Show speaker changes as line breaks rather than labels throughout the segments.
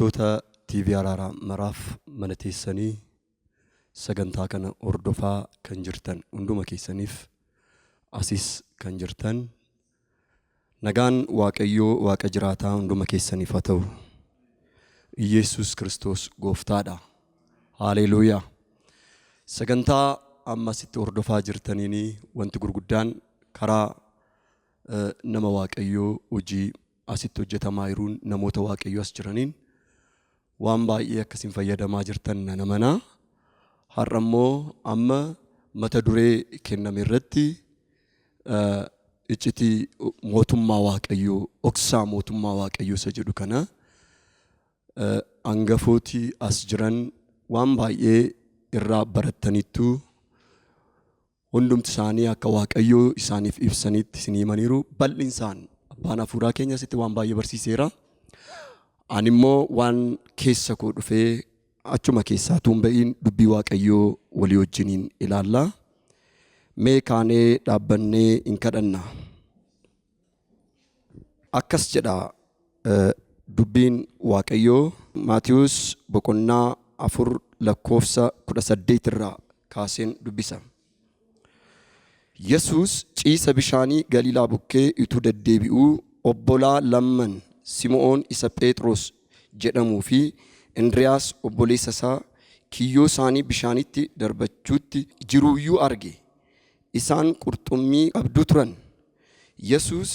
Hordoftoota TV Araaraa maraaf mana teessanii sagantaa kana hordofaa kan jirtan hunduma keessaniif asis kan jirtan nagaan Waaqayyoo Waaqa jiraataa hunduma keessaniif haa ta'u. Yesus Kristos Gooftaadha. Haleluuyaa. Sagantaa ammasitti hordofaa jirtaniini wanti gurguddaan karaa nama Waaqayyoo hojii asitti hojjetamaa jiruun namoota Waaqayyoo as jiraniin waan baay'ee akkasiin fayyadamaa jirtan nana mana har'a immoo amma mata duree kenname irratti iccitii mootummaa Waaqayyoo oksaa mootummaa Waaqayyoo isa jedhu kana hangafooti as jiran waan baay'ee irraa barattaniittu hundumti isaanii akka Waaqayyoo isaaniif ibsanitti isin himaniiru bal'insaan abbaan hafuuraa keenya asitti waan baay'ee barsiiseera. Ani immoo waan keessa koo dhufee achuma keessaa tuunba'iin dubbii Waaqayyoo walii wajjiniin ilaalla. Mee kaanee dhaabbannee hin kadhanna. Akkas jedha dubbiin Waaqayyoo Maatiyuus boqonnaa 4 lakkoofsa 18 irraa kaaseen dubbisa. Yesus ciisa bishaanii Galiilaa bukkee utuu deddeebi'uu obbolaa lamman Simoon isa Phexros jedhamuu fi Indriyaas obboleessa isaa kiyyoo isaanii bishaanitti darbachuutti jiruuyyuu arge. Isaan qurxummii qabdu turan. Yesus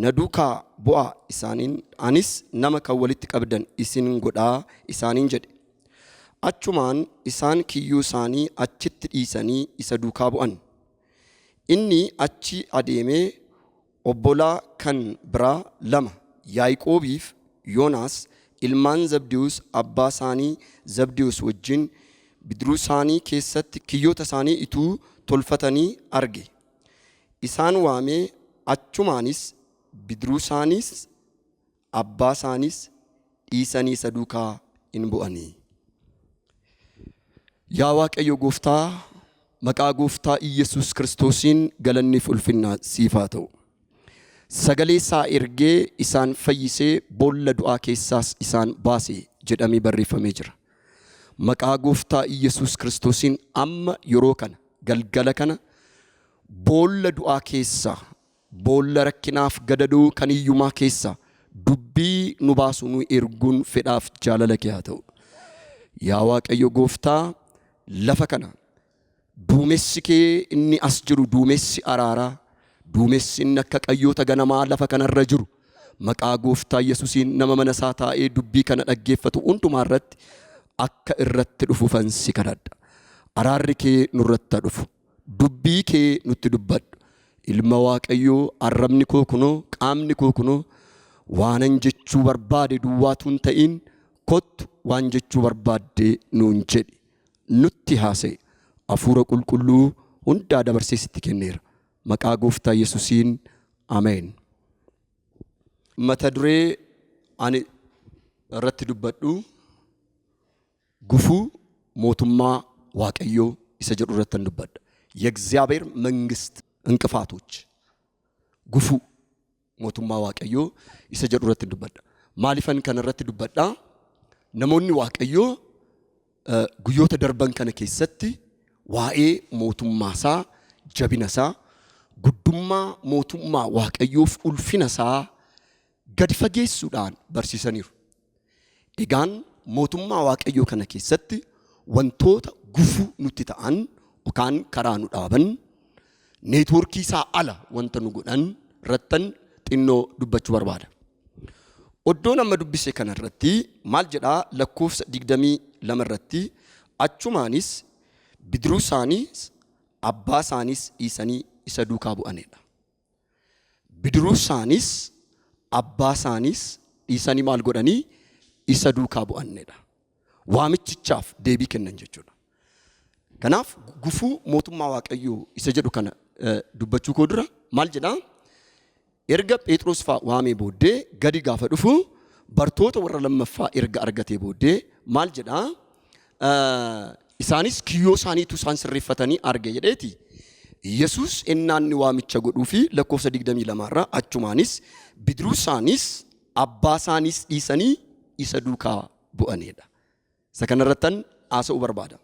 na duukaa bu'aa isaaniin anis nama kan walitti qabdan isin godhaa isaaniin jedhe. Achumaan isaan kiyyoo isaanii achitti dhiisanii isa duukaa bu'an. Inni achi adeemee obbolaa kan biraa lama Yaaqoobiif Yoonaas ilmaan Zabdiyuus abbaa isaanii Zabdiyuus wajjin bidiruu isaanii keessatti kiyyoota isaanii ituu tolfatanii arge. Isaan waamee achumaanis bidiruu isaaniis abbaa isaaniis dhiisanii isa duukaa in bu'anii. Yaa Waaqayyo Gooftaa, maqaa Gooftaa Yesus Kiristoosiin galanniif ulfinna siif haa ta'u. Sagalee isaa ergee isaan fayyisee boolla du'aa keessaas isaan baase jedhamee barreeffamee jira. Maqaa Gooftaa Yesus Kiristoosiin amma yeroo kana galgala kana boolla du'aa keessaa boolla rakkinaaf gadadoo kan hiyyumaa keessaa dubbii nu baasu nu erguun fedhaaf jaalala kee haa ta'u. Yaa Waaqayyo Gooftaa, lafa kana duumessi kee inni as jiru duumessi araaraa, duumessi inni akka qayyoota ganamaa lafa kanarra jiru maqaa Gooftaa Yesuusiin nama mana isaa taa'ee dubbii kana dhaggeeffatu hundumaa irratti akka irratti dhufuufan si kadhadha. Araarri kee nurratti dhufu, dubbii kee nutti dubbadhu. Ilma Waaqayyoo, arrabni koo kunoo, qaamni koo kunoo waanan jechuu barbaade duwwaatu hin ta'in kottu waan jechuu barbaadde nuun jedhi. Nutti haasa'e. Hafuura qulqulluu hundaa dabarsee sitti kenneera. Maqaa Gooftaa Yesuusiin ameen. Mata duree ani irratti dubbadhu gufuu mootummaa Waaqayyoo isa jedhu irratti dubbadha. የእግዚአብሔር መንግስት እንቅፋቶች ጉፉ ሞቱማ ዋቀዮ isa jedhu irratti dubbadha. Maalifan kan irratti dubbadha? Namoonni Waaqayyoo guyyoota darban kana keessatti waa'ee mootummaasaa, jabinasaa, guddummaa mootummaa Waaqayyoof ulfinasaa gad fageessuudhaan barsiisaniiru. Egaan mootummaa Waaqayyoo kana keessatti wantoota gufuu nutti ta'an yookaan karaa nu dhaaban neetworkii isaa ala wanta nu godhan irrattan xinnoo dubbachuu barbaada. Oddoon amma dubbise kana irratti maal jedhaa lakkoofsa 22 irratti achumaanis bidiruu isaaniis abbaa isaaniis dhiisanii isa duukaa bu'anidha. Bidiruu isaaniis abbaa isaaniis dhiisanii maal godhanii isa duukaa bu'anidha. Waamichichaaf deebii kennan jechuudha. Kanaaf gufuu mootummaa Waaqayyoo isa jedhu kana dubbachuu koo dura maal jedhaa? Erga Phexros fa'aa waamee booddee gadi gaafa dhufu bartoota warra lammaffaa erga argatee booddee maal jedhaa? Isaanis kiyyoo isaaniitu isaan sirreeffatanii arge jedheeti. Yesus ennaanni waamicha godhuu fi lakkoofsa 22 irraa achumaanis bidiruu isaaniis abbaa isaaniis dhiisanii isa duukaa bu'anidha. Isa kanarrattan haasa'uu barbaada.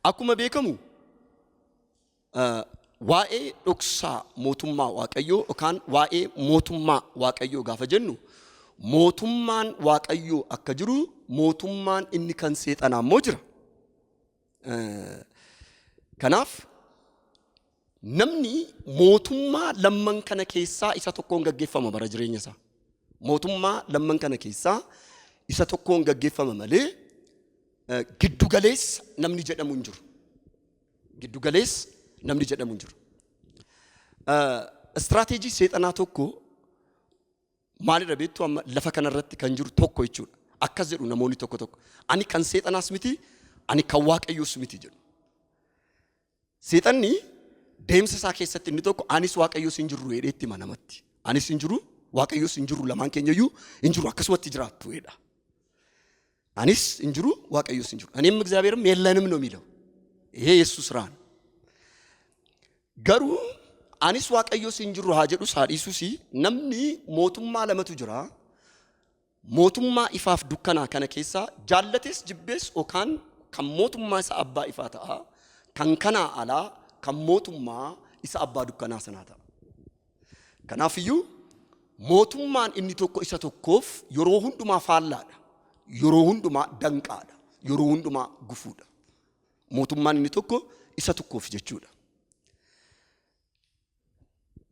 Akkuma beekamu waa'ee dhoksaa mootummaa Waaqayyoo yookaan waa'ee mootummaa Waaqayyoo gaafa jennu mootummaan Waaqayyoo akka jiru mootummaan inni kan seexanaa immoo jira. Kanaaf namni mootummaa lamman kana keessaa isa tokkoon gaggeeffama bara jireenya isaa. Mootummaa lamman kana keessaa isa tokkoon gaggeeffama malee giddugaleessa namni jedhamu hin jiru. Giddugaleessa namni jedhamu hin jiru. Istiraatiijii seexanaa tokko maalidha beektu amma lafa kanarratti kan jiru tokko jechuudha. Akkas jedhu namoonni tokko tokko. Ani kan seexanaas miti, ani kan Waaqayyoos miti jedhu. Seexanni deemsa isaa keessatti inni tokko anis Waaqayyoos hin jiru jedhee itti hima namatti. Anis hin jiru, Waaqayyoos hin jiru, lamaan keenya iyyuu hin jiru akkasumatti jiraattu jedha. Anis hin jiru, Waaqayyoos hin jiru. እኔም እግዚአብሔርም የለንም ነው የሚለው። ይሄ የሱ ስራ ነው። ገሩ አኒስ Waaqayyoos hin jiru haa jedhu saadhiisuus namni mootummaa lamatu jira. Mootummaa ifaaf dukkanaa kana keessaa jaallates jibbees yookaan kan mootummaa isa abbaa ifaa ta'a, kan kanaa alaa kan mootummaa isa abbaa dukkanaa sanaa ta'a. Kanaafiyyuu mootummaan inni tokko isa tokkoof yeroo hundumaa faallaadha, yeroo hundumaa danqaadha, yeroo hundumaa gufuudha. Mootummaan inni tokko isa tokkoof jechuudha.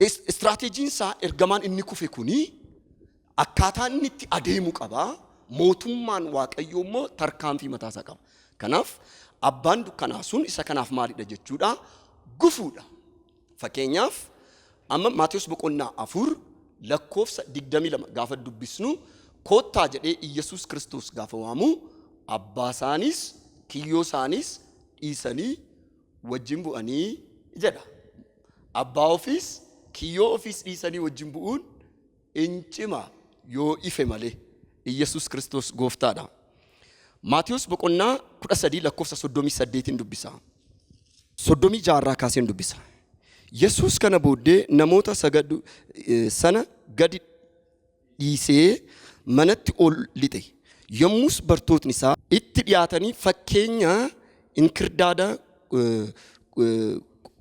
Istiraatiijiin isaa ergamaan inni kufe kuni akkaataan inni itti adeemu qaba. Mootummaan Waaqayyoo immoo tarkaanfii mataa isaa qaba. Kanaaf abbaan dukkanaa sun isa kanaaf maalidha jechuudha? Gufuudha. Fakkeenyaaf amma Maatiyos boqonnaa 4 lakkoofsa 22 gaafa dubbisnu koottaa jedhee Iyyasuus Kiristoos gaafa waamu abbaa isaanis kiyyoo isaanis dhiisanii wajjin bu'anii jedha. Abbaa ofiis kiyyoo ofiis dhiisanii wajjin bu'uun incima yoo ife malee Iyyasuus Kiristoos gooftaadha. Maatiyos boqonnaa 13 lakkoofsa 38 dubbisa. 36 irraa kaaseen dubbisa. Yesuus kana booddee namoota sagadu sana gadi dhiisee manatti ol lixe. Yommus bartootni isaa itti dhiyaatanii fakkeenya inkirdaada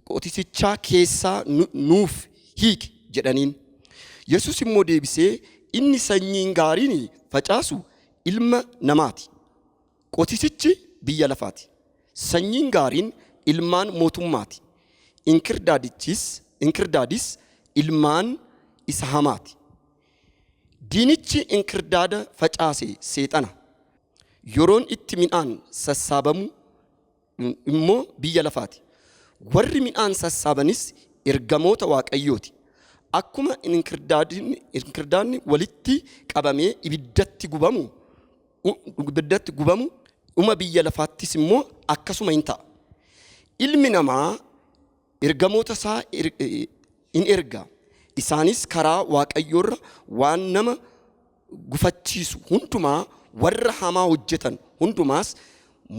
qotisichaa keessaa nuuf hiiki jedhaniin. Yesuus immoo deebisee inni sanyiin gaariin facaasu ilma namaati. Qotisichi biyya lafaati. Sanyiin gaariin ilmaan mootummaati. Inkirdaadis ilmaan isa hamaati. Diinichi inkirdaada facaase seexana. Yeroon itti midhaan sassaabamu immoo biyya lafaati. Warri midhaan sassaabanis ergamoota Waaqayyooti. Akkuma inkirdaadni walitti qabamee ibiddatti gubamu uma biyya lafaattis immoo akkasuma hin ta'a. Ilmi namaa ergamoota isaa in erga. Isaanis karaa Waaqayyoorra waan nama gufachiisu hundumaa warra hamaa hojjetan hundumaas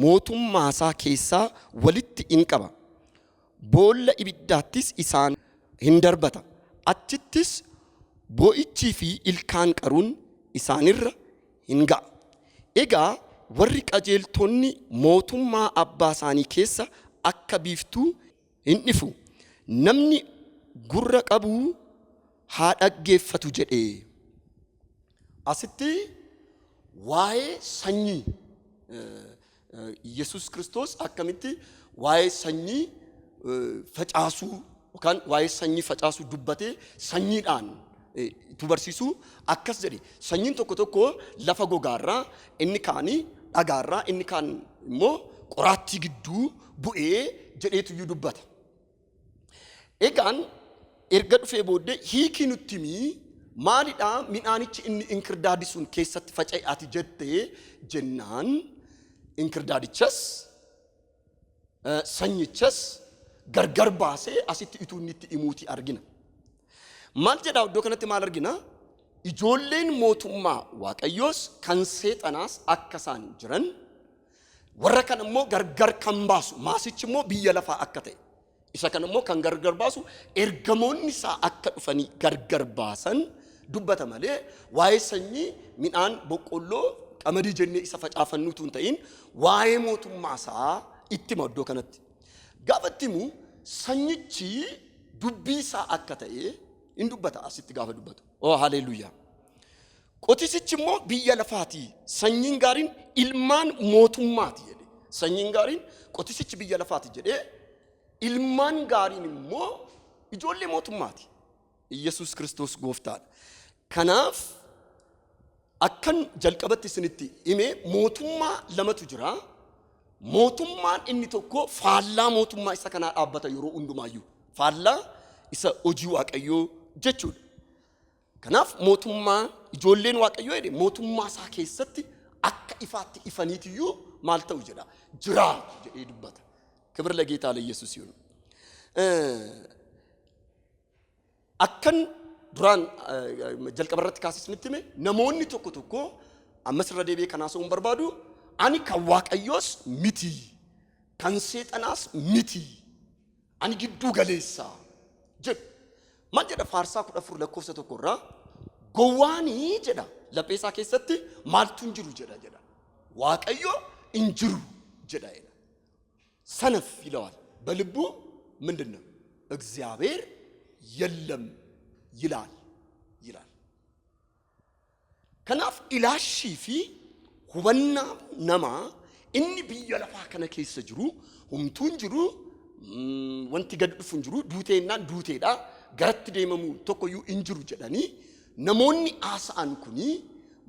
mootummaa isaa keessaa walitti in qaba. Boolla ibiddaattis isaan hin darbata. Achittis boo'ichii fi ilkaan qaruun isaanirra hin ga'a. Egaa warri qajeeltonni mootummaa abbaa isaanii keessa akka biiftuu hin dhifu. Namni gurra qabu haa dhaggeeffatu jedhee. Asitti waa'ee sanyii Yesuus Kiristoos akkamitti waa'ee sanyii facaasuu yookaan waa'ee sanyii facaasuu dubbatee sanyiidhaan tu barsiisu akkas jedhe. Sanyiin tokko tokko lafa gogaarraa, inni kaanii dhagaarraa, inni kaan immoo qoraattii gidduu bu'ee jedheetu iyyuu dubbata. Egaan erga dhufee booddee hiikii nutti himii maalidhaa midhaanichi inni inkirdaadi sun keessatti faca'e ati jettee jennaan inkirdaadichas sanyichas gargar baasee asitti ituu inni itti himuuti argina. Maal jedhaa iddoo kanatti maal argina? Ijoolleen mootummaa Waaqayyoos kan seexanaas akka isaan jiran warra kan immoo gargar kan baasu maasichi immoo biyya lafaa akka ta'e isa kan immoo kan gargar baasu ergamoonni isaa akka dhufanii gargar baasan dubbata malee waa'ee sanyii midhaan boqqolloo qamadii jennee isa facaafannuutu hin ta'in waa'ee mootummaa isaa itti maddoo kanatti. Gaafatti immoo sanyichi dubbii isaa akka ta'e hin dubbata asitti gaafa dubbatu. Oh haleluuyaa. Qotisichi immoo biyya lafaati. Sanyiin gaariin ilmaan mootummaati jedhe. Sanyiin gaariin qotisichi biyya lafaati jedhee ilmaan gaariin immoo ijoollee mootummaati. Yesuus Kiristoos gooftaadha. Kanaaf akkan jalqabatti isinitti hime mootummaa lamatu jira. Mootummaan inni tokko faallaa mootummaa isa kanaa dhaabbata yeroo hundumaayyuu. Faallaa isa hojii Waaqayyoo jechuudha. Kanaaf mootummaa ijoolleen Waaqayyoo jedhe mootummaa isaa keessatti akka ifaatti ifaniitiyyuu maal ta'u jedha. Jiraatu jedhee dubbata. Kibir ለጌታ ለኢየሱስ ይሁን. Akkan duraan jalqabarratti kaasisnitti hime namoonni tokko tokko ammas irra deebi'ee kanaa sa'uun barbaadu ani kan Waaqayyoos miti kan seexanaas miti ani gidduu galeessa jedhu. Maal jedha Faarsaa 14 lakkoofsa tokko irraa gowwaanii jedha lapheesaa keessatti maaltu hin jiru jedha. Waaqayyo hin jiru jedha. ሰነፍ ይለዋል በልቡ ምንድነው እግዚአብሔር የለም ይላል። ከናፍ ኢላሺፊ ሁበና ነማ እኒ ብየ ለፋ ከነ ኬሰ ጅሩ ሁምቱን ጅሩ ወንቲ ገድፉን ጅሩ ዱቴና ዱቴዳ ገረት ደመሙ ተቆዩ እንጅሩ ጀዳኒ ነሞኒ አሳን ኩኒ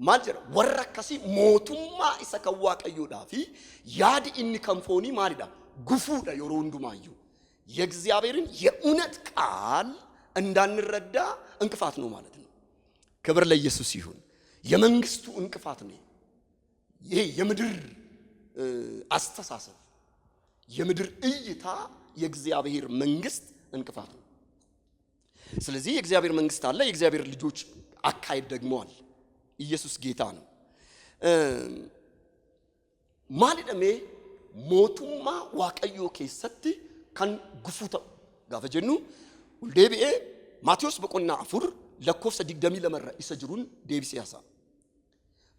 ማልጀራ ወረከሲ ሞቱማ ኢሰከዋ ቀዩዳፊ ያድ እኒ ከምፎኒ ማሊዳ ጉፉዳ የሮንዱማዩ የእግዚአብሔርን የእውነት ቃል እንዳንረዳ እንቅፋት ነው ማለት ነው። ክብር ለኢየሱስ ይሁን። የመንግስቱ እንቅፋት ነው። ይሄ የምድር አስተሳሰብ የምድር እይታ የእግዚአብሔር መንግስት እንቅፋት ነው። ስለዚህ የእግዚአብሔር መንግስት አለ፣ የእግዚአብሔር ልጆች አካይድ ደግሞ አለ። ኢየሱስ ጌታ ነው። ማለደሜ ሞቱማ ዋቀዮ ከሰት kan gufuta gaafa jennu uldeebi'ee Maatiyos boqonnaa 4 lakkoofsa 20 lamarra isa jiruun deebisee haasa'a.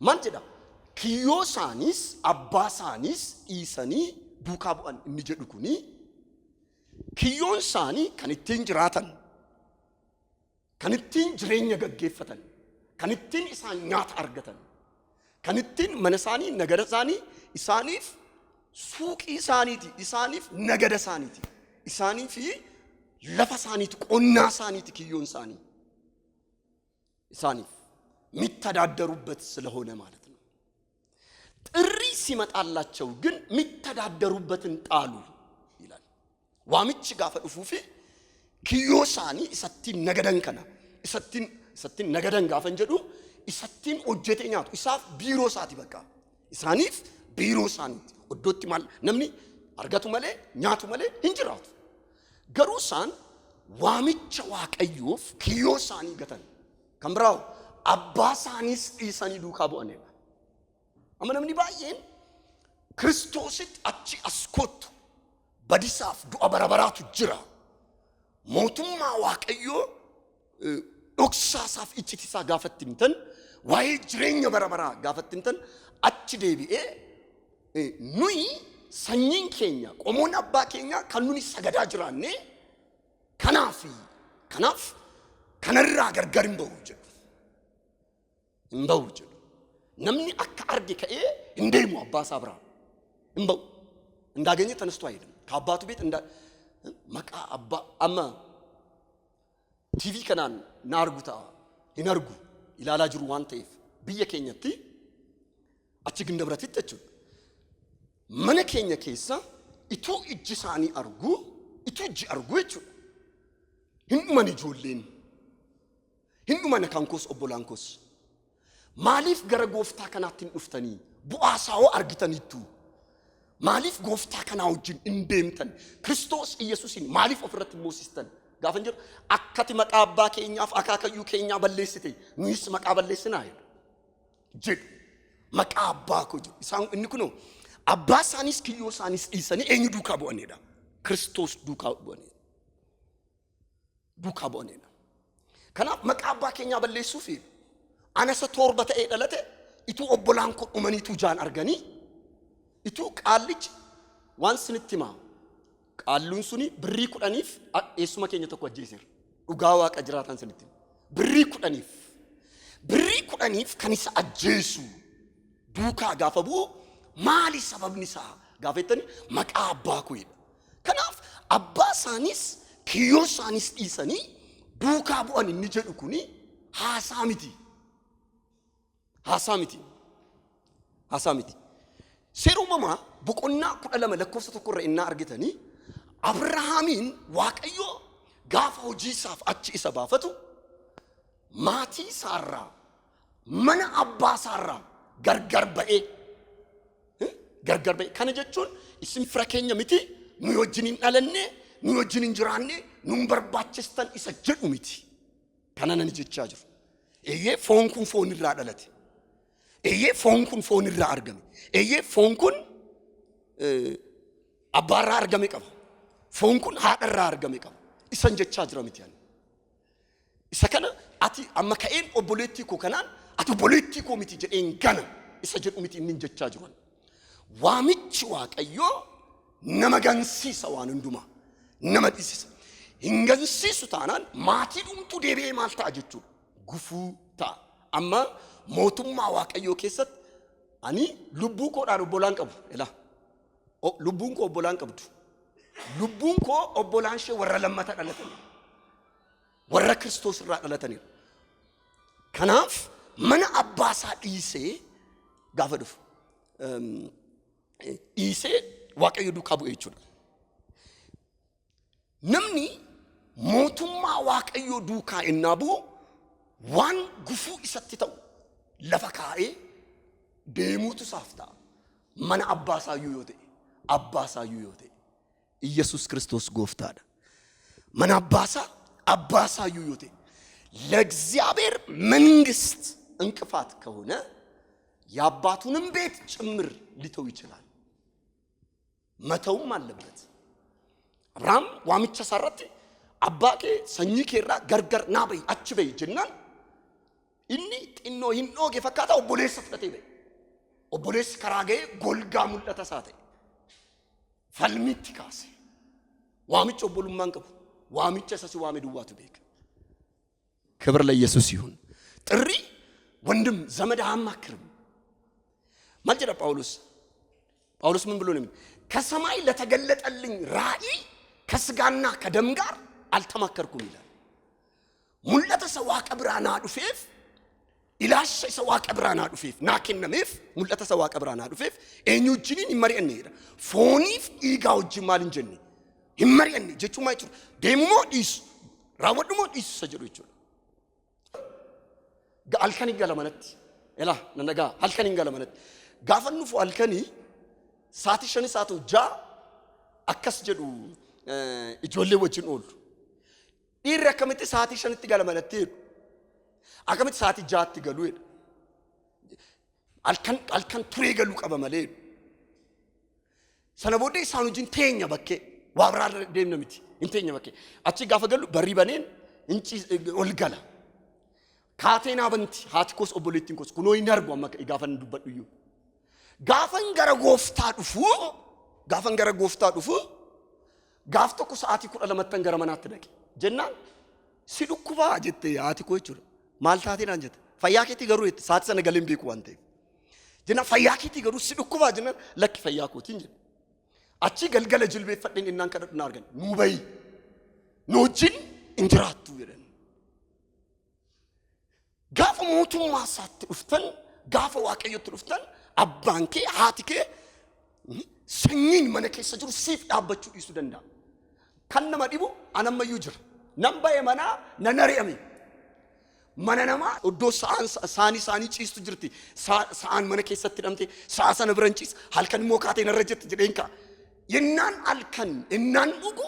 Maal jedha? Kiyyoo isaanis abbaa isaanis dhiisanii duukaa bu'an inni jedhu kuni kiyyoon isaanii kan ittiin jiraatan, kan ittiin jireenya gaggeeffatan, kan ittiin isaan nyaata argatan, kan ittiin mana isaanii nagada isaanii isaaniif suuqii isaaniiti, isaaniif nagada isaaniiti, isaaniif lafa isaaniiti, qonnaa isaaniiti kiyyoon isaanii isaaniif የሚተዳደሩበት ስለሆነ ማለት ነው። ጥሪ ሲመጣላቸው ግን የሚተዳደሩበትን ጣሉ ይላል። ዋምጭ ጋፈ ዱፉፊ kiyyo isaanii isattiin nagadan kana isattiin nagadan gaafan jedhu isattiin hojjete nyaatu isaaf biiroo isaati bakka isaaniif biiroo isaaniiti. Oddootti maal namni argatu malee nyaatu malee hin jiraatu. Garuu isaan waamicha Waaqayyoof kiyyoo isaanii gatan kan biraaw abbaa isaaniis dhiisanii duukaa bu'anidha. Amma namni baay'een Kiristoositti achi as kottu badisaaf du'a barabaraatu jira. Mootummaa Waaqayyoo dhoksaasaaf iccitiisaa gaafatti hintan waa'ee jireenya barabaraa gaafatti hintan achi deebi'ee nuyi sanyiin keenya qomoon abbaa keenya kan nuni sagadaa jiraanne kanaaf kanarraa gargar hin ba'u jedhu. Namni akka arge ka'ee hin deemu abbaa isaa biraa hin ba'u. እንዳገኘ ተነስቶ አይሄድም ከአባቱ ቤት መቃ አባ አማ ቲቪ ከናን ናርጉታ ይነርጉ ኢላላ ጅሩ ዋን ተይፍ ብየ ኬኛቲ አቺ ግን ደብረት ይተቹ መነ ኬኛ ኬሳ ኢቱ እጅሳኒ አርጉ ኢቱ እጅ አርጉ እቹ hinduman ijoolleen hinduman kankos obbolankos maaliif gara gooftaa kanaatti dhuftanii bu'aasaawoo argitaniittu maaliif gooftaa kanaa wajjin hin deemtan Kiristoos Yesuusin maaliif ofirratti moosistan gaafan jiru akkati maqaa abbaa keenyaaf akaakayyuu keenyaa balleessite nuyis maqaa balleessinaa jedhu maqaa abbaa koo jedhu isaan inni kunoo abbaa isaanis kiyyoo isaanis dhiisanii eenyu duukaa bu'anidha Kiristoos duukaa bu'anidha. duukaa bu'anidha. Kanaaf maqaa abbaa keenyaa balleessuuf anasa torba ta'ee dhalate itu obbolaan kun dhumaniitu jaan arganii itu qaallichi waan sinitti himaa qaalluun suni birrii 10f eessuma keenya tokko ajjeeseera dhugaa waaqa jiraatan sinitti birrii 10f kan isa ajjeesu duukaa gaafa bu'u maali sababni isaa gaafettani maqaa abbaa kooyidha kanaaf abbaa isaanis kiyyoo isaanis dhiisanii duukaa bu'an inni jedhu kuni haasaa miti seera uumamaa boqonnaa 12 lakkoofsa 1 irra innaa argitanii Abrahaamiin Waaqayyo gaafa hojii isaaf achi isa baafatu maatii isaarraa mana abbaa isaarraa gargar ba'ee kana jechuun isin fira keenya miti nu wajjin dhalanne nu wajjin jiraanne nu barbaachistan isa jedhu miti kana nan jechaa jiru eeyyee foon kun foon irraa dhalate eeyyee foon kun foon irraa argame eeyyee foon kun abbaarraa argame qaba foon kun haadharraa argame qaba isan jechaa jira miti yani isa kana ati amma ka'een obboleettii koo kanaan ati obboleettii koo miti jedheen gana isa jedhu miti inni jechaa jiran waamichi Waaqayyoo nama gansiisa waan hundumaa nama dhiisisa hin gansiisu taanaan maatii dhumtuu deebi'ee maal ta'a jechuudha gufuu ta'a amma mootummaa Waaqayyoo keessatti ani lubbuu koodhaan obbolaan qabu ela lubbuun koo obbolaan qabdu lubbuun koo obbolaan ishee warra lammata dhalatanii warra Kiristoos irraa dhalataniidha kanaaf mana abbaasaa dhiisee gaafa dhufu dhiisee Waaqayyo duukaa bu'ee jechuudha namni mootummaa Waaqayyoo duukaa innaa bu'u waan gufuu isatti ta'u lafa kaa'ee deemuutu isaaf ta'a mana abbaasaayuu yoo ta'e ኢየሱስ ክርስቶስ ጎፍታዳ ማን አባሳዩ ዮቴ ለእግዚአብሔር መንግስት እንቅፋት ከሆነ ያባቱንም ቤት ጭምር ሊተው ይችላል መተውም አለበት አብርሃም ዋምቻ ሳራት አባኬ ሰኝኬራ ገርገር ናበይ አችበይ ጅናን ኢኒ ጢኖ ሂኖ ገፈካታ ኦቦሌስ ፍለቴ በይ ኦቦሌስ ከራገ ጎልጋ ሙለተ ሳተ ፈልሚት ካሴ ዋምጮ ቦሉማን ቀቡ ዋምጮ ሰሲ ዋሜ ዱዋቱ ቤክ ክብር ለኢየሱስ ይሁን ጥሪ ወንድም ዘመድ አማክርም ማልጀራ ጳውሎስ ምን ብሎ ነው ከሰማይ ለተገለጠልኝ ራእይ ከስጋና ከደም ጋር አልተማከርኩም ይላል ሙለተ ሰዋ ቀብራና ዱፌፍ ኢላሽ ሰዋ ቀብራና ዱፌፍ ናከነመፍ ሙለተ ሰዋ ቀብራና ዱፌፍ ኤኙጅኒን ይመሪየን ይራ ፎኒፍ ኢጋውጅ ማልንጀኒ ይመሪየን ጀቹ ማይቱ ደሞ ዲስ ራወድሞ ዲስ ሰጀሩ ይችላል አልከኒ ገለመነት ኤላ ነነጋ አልከኒ ገለመነት ጋፈንፉ አልከኒ ሳቲ ሸኒ ሳቱ ጃ አከስ ጀዱ ኢጆሌ ወጅን ኦል ኢረከመት ሳቲ ሸንቲ ገለመነት አከመት ሳቲ ጃት ገሉ አልከን ቱሬ ገሉ ቀበመለ ሰነቦዴ ሳኑጂን ቴኛ በከ ዋብራ ደምነምቲ እንቴኛ በከ አቺ ጋፈ ገሉ በሪበኔን እንጪ ኦልገላ ካቴና በንቲ ሃትኮስ ኦቦሌቲንኮስ ኩኖ ይነርቦ አማከ ጋፈን ዱበዱዩ ጋፈን ገረ ጎፍታ ዱፉ ጋፍቶ ኩ ሰዓቲ ኩ ለመተን ገረ መናት ደቂ ጀናን ሲዱኩባ ጀተ ያቲኮ ይቹ ማልታቴን አንጀት ፈያኬቲ ገሩ ሰዓት ሰነ ገለም ቢኩ አንተ ጀና ፈያኬቲ ገሩ ሲዱኩባ ጀና ለክ ፈያኮቲ እንጂ አቺ ገልገለ ጅልቤ ፈደን እናን ከደና አርገን ኑበይ ኖጂን እንጅራቱ ይረን ጋፈ ሞቱ ማሳት ኡፍተን ጋፈ ዋቀየት ኡፍተን አባንኬ ሃቲኬ ሰኝን መነከ ሰጅሩ ሲፍ ዳበቹ ይሱ ደንዳ ከነማ ዲቡ አነመዩ ጅር ነምባየ መና ነነሪያሚ መነነማ ኦዶ ሳኒ ጪስቱ ጅርቲ ሳን መነከ ሰትደምቴ ሳሰነ ብረንጪስ halkan ሞካቴ ነረጀት ጅደንካ የናን አልከን እናን ኡጉ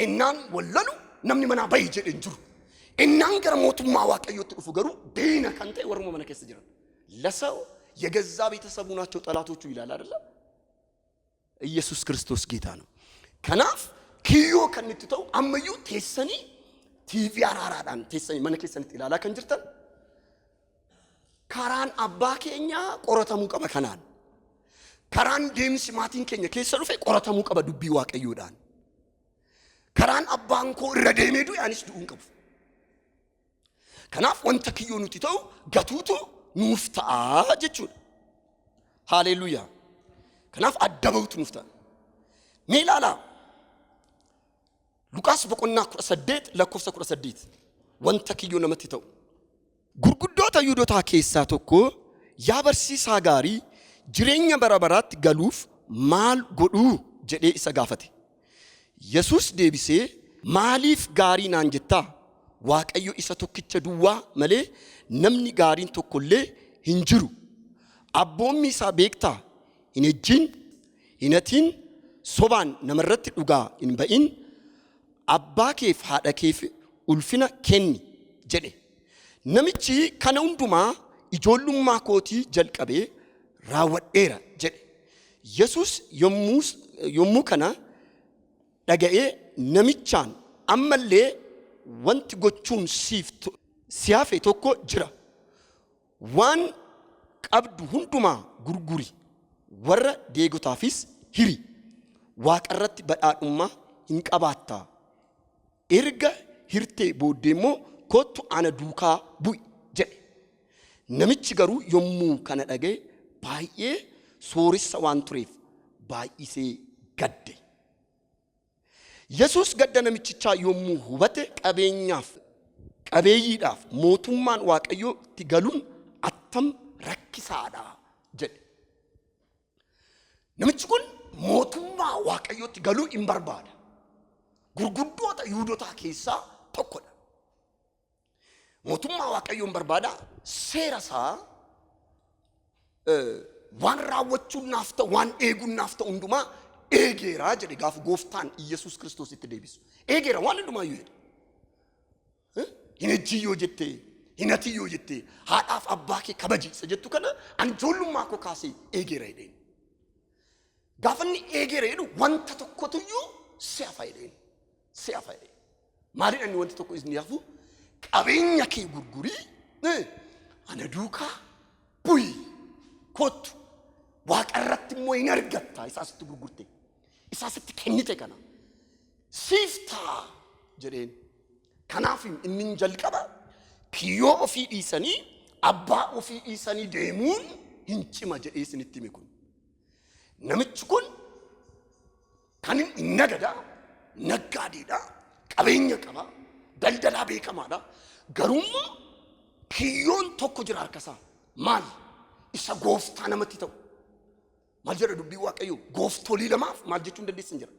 እናን ወለሉ ነምኒ መና ባይጀ እንጅሩ እናን ገረ ሞቱማ ዋቀየት ኡፉ ገሩ ዲና ካንተ ወርሞ መነከ ሰጅራ ለሰው የገዛ ቤተሰቡ ናቸው ጠላቶቹ ይላል አይደል ኢየሱስ ክርስቶስ ጌታ ነው ከናፍ ኪዮ ከንትተው አመዩ ተሰኒ ቲቪ አራራዳን ተሰኒ መነከሰን ይላል ከንጅርተን karaan abbaa keenya qoratamuu qaba kanaan. Karaan deemsi maatiin keenya keessa dhufe qoratamuu qaba dubbii waaqayyoodhaan. Karaan abbaan koo irra deemee du'e anis du'uun qabu. Kanaaf wanta kiyyoo nuti ta'u gatuutu nuuf ta'a jechuudha. Haleluuyaa. Kanaaf adda ba'uutu nuuf ta'a. Mee ilaalaa. Luqaas boqonnaa 18 lakkoofsa 18 wanta kiyyoo namatti ta'u. Gurguddoota Yihuudootaa keessaa tokko yaa barsiisaa gaarii jireenya bara baraatti galuuf maal godhuu jedhee isa gaafate. Yesuus deebisee maaliif gaarii naan jettaa? Waaqayyo isa tokkicha duwwaa malee namni gaariin tokkollee hin jiru. Abboommi isaa beektaa? Hin ejjin, hin hatin, sobaan namarratti dhugaa hin ba'in, abbaa keef haadha keef ulfina kenni jedhe. Namichi kana hundumaa ijoollummaa kootii jalqabee raawwadheera jedhe. Yesuus yommuu kana dhaga'ee namichaan ammallee wanti gochuun si hafe tokko jira. Waan qabdu hundumaa gurguri, warra deegotaafis hiri, waaqarratti badhaadhummaa hin qabaattaa. Erga hirtee booddee immoo kottu ana duukaa bu'i jedhe. Namichi garuu yommuu kana dhaga'e baay'ee sooressa waan tureef baay'isee gadde. Yesuus gadda namichichaa yommuu hubate qabeeyyiidhaaf mootummaan waaqayyootti galuun attam rakkisaadha jedhe. Namichi kun mootummaa waaqayyootti galuu hin barbaada. Gurguddoota Yihuudootaa keessaa tokkodha. Mootummaa waaqayyoo hin barbaada. Seera isaa waan raawwachuun naaf ta'u, waan eeguun naaf ta'u hundumaa eegeera jedhe gaafa gooftaan Iyesuus Kiristoos itti deebisu. Eegeera waan hundumaa yoo jedhe. Hin ejjii yoo jettee, hin hatin yoo jettee, haadhaaf abbaa kee kabajiisa jettu kana ani ijoollummaa koo kaasee eegeera jedheen. Gaafa inni eegeera jedhu wanta tokkotuyyuu si hafa jedheen. Si hafa jedheen. Maaliidha inni wanti tokko isin hafu? Qabeenya kee gurgurii ana duukaa bu'i kottu. Waaqarratti immoo hin argatta isaasitti gurgurte. Isaasitti kennite kana. Siif ta'a jedheen. Kanaaf inni jalqaba kiyyoo ofii dhiisanii abbaa ofii dhiisanii deemuun hin cima jedhee isinitti hime kun. Namichi kun kan inni nagadaa, naggaadeedhaa, qabeenya qaba, daldalaa beekamaadha. Garuu kiyyoon tokko jira harkasaa. Maal? Isa gooftaa namatti ta'u. Maal jedha dubbii waaqayyoo? Gooftolii lamaaf maal jechuun dandeessin jira?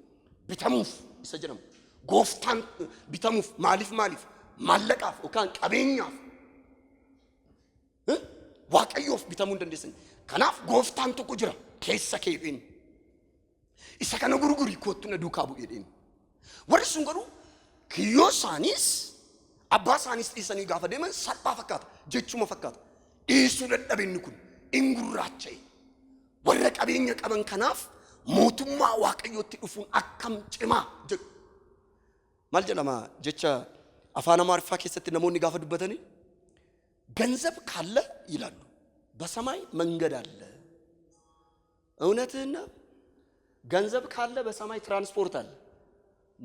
Bitamuuf isa jedhamu. Gooftaan bitamuuf maaliif? Maallaqaaf yookaan qabeenyaaf. Waaqayyoof bitamuu hin dandeessin. Kanaaf gooftaan tokko jira keessa keedheen. Isa kana gurgurii kottu na duukaa bu'ee dheen. Warri sun garuu kiyyoo isaaniis abbaa isaaniis dhiisanii gaafa deeman salphaa fakkaata, jechuma fakkaata. Dhiisuu dadhabinni kun hin gurraacha'e. Warra qabeenya qaban kanaaf mootummaa waaqayyootti dhufuun akkam cimaa jedhu. Maal jedhama jecha afaan Amaariffaa keessatti namoonni gaafa dubbatanii ገንዘብ ካለ ይላሉ በሰማይ መንገድ አለ። እውነትህና ገንዘብ ካለ በሰማይ ትራንስፖርት አለ።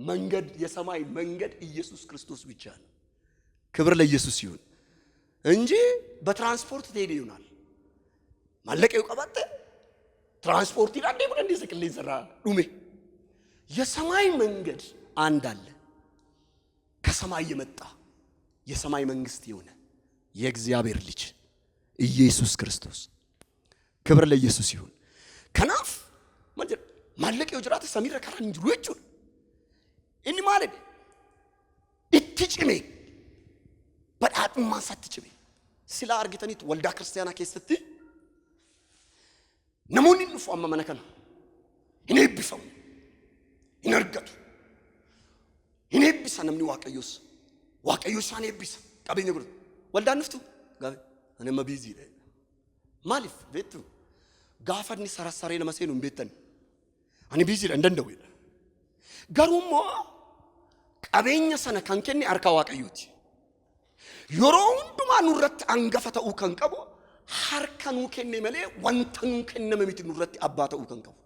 መንገድ የሰማይ መንገድ ኢየሱስ ክርስቶስ ብቻ ነው። ክብር ለኢየሱስ ይሁን እንጂ በትራንስፖርት ትሄድ ይሆናል። ማለቀው ቀባጠ ትራንስፖርት ይላል ደም እንደ ዝቅልኝ ዘራ ዱሜ የሰማይ መንገድ አንድ አለ። ከሰማይ የመጣ የሰማይ መንግስት የሆነ የእግዚአብሔር ልጅ ኢየሱስ ክርስቶስ ክብር ለኢየሱስ ይሁን። ከናፍ ማለቀው ጅራተ ሰሚራ ካራን እንጂ ወጭ እኒ ማለት እትጭሜ በዳጥም ማንሳት ትጭሜ ስለ አርግተኒት ወልዳ ክርስቲያና ከሰት ነሞኒ ንፉ አመመነከና እኔ ቢፈው ይነርገቱ እኔ ቢሳ ነምኒ ዋቀዮስ አኔ ቢሳ ቀበኝ ጉር ወልዳ ንፍቱ ጋር እኔ መቢዚ ላይ ማሊፍ ቤቱ ጋፋድኒ ሰራሳሬ ለማሰኑ ቤተን አኔ ቢዚ እንደንደው ይላል ጋሩሞ ቀበኛ ሰነ ካንከኒ አርካ ዋቀዩት የሮውን ዱማ ኑረት አንገፈተው ከንቀቦ harkanuu kenne malee wanta nuu kenname miti nurratti abbaa ta'uu kan qabu.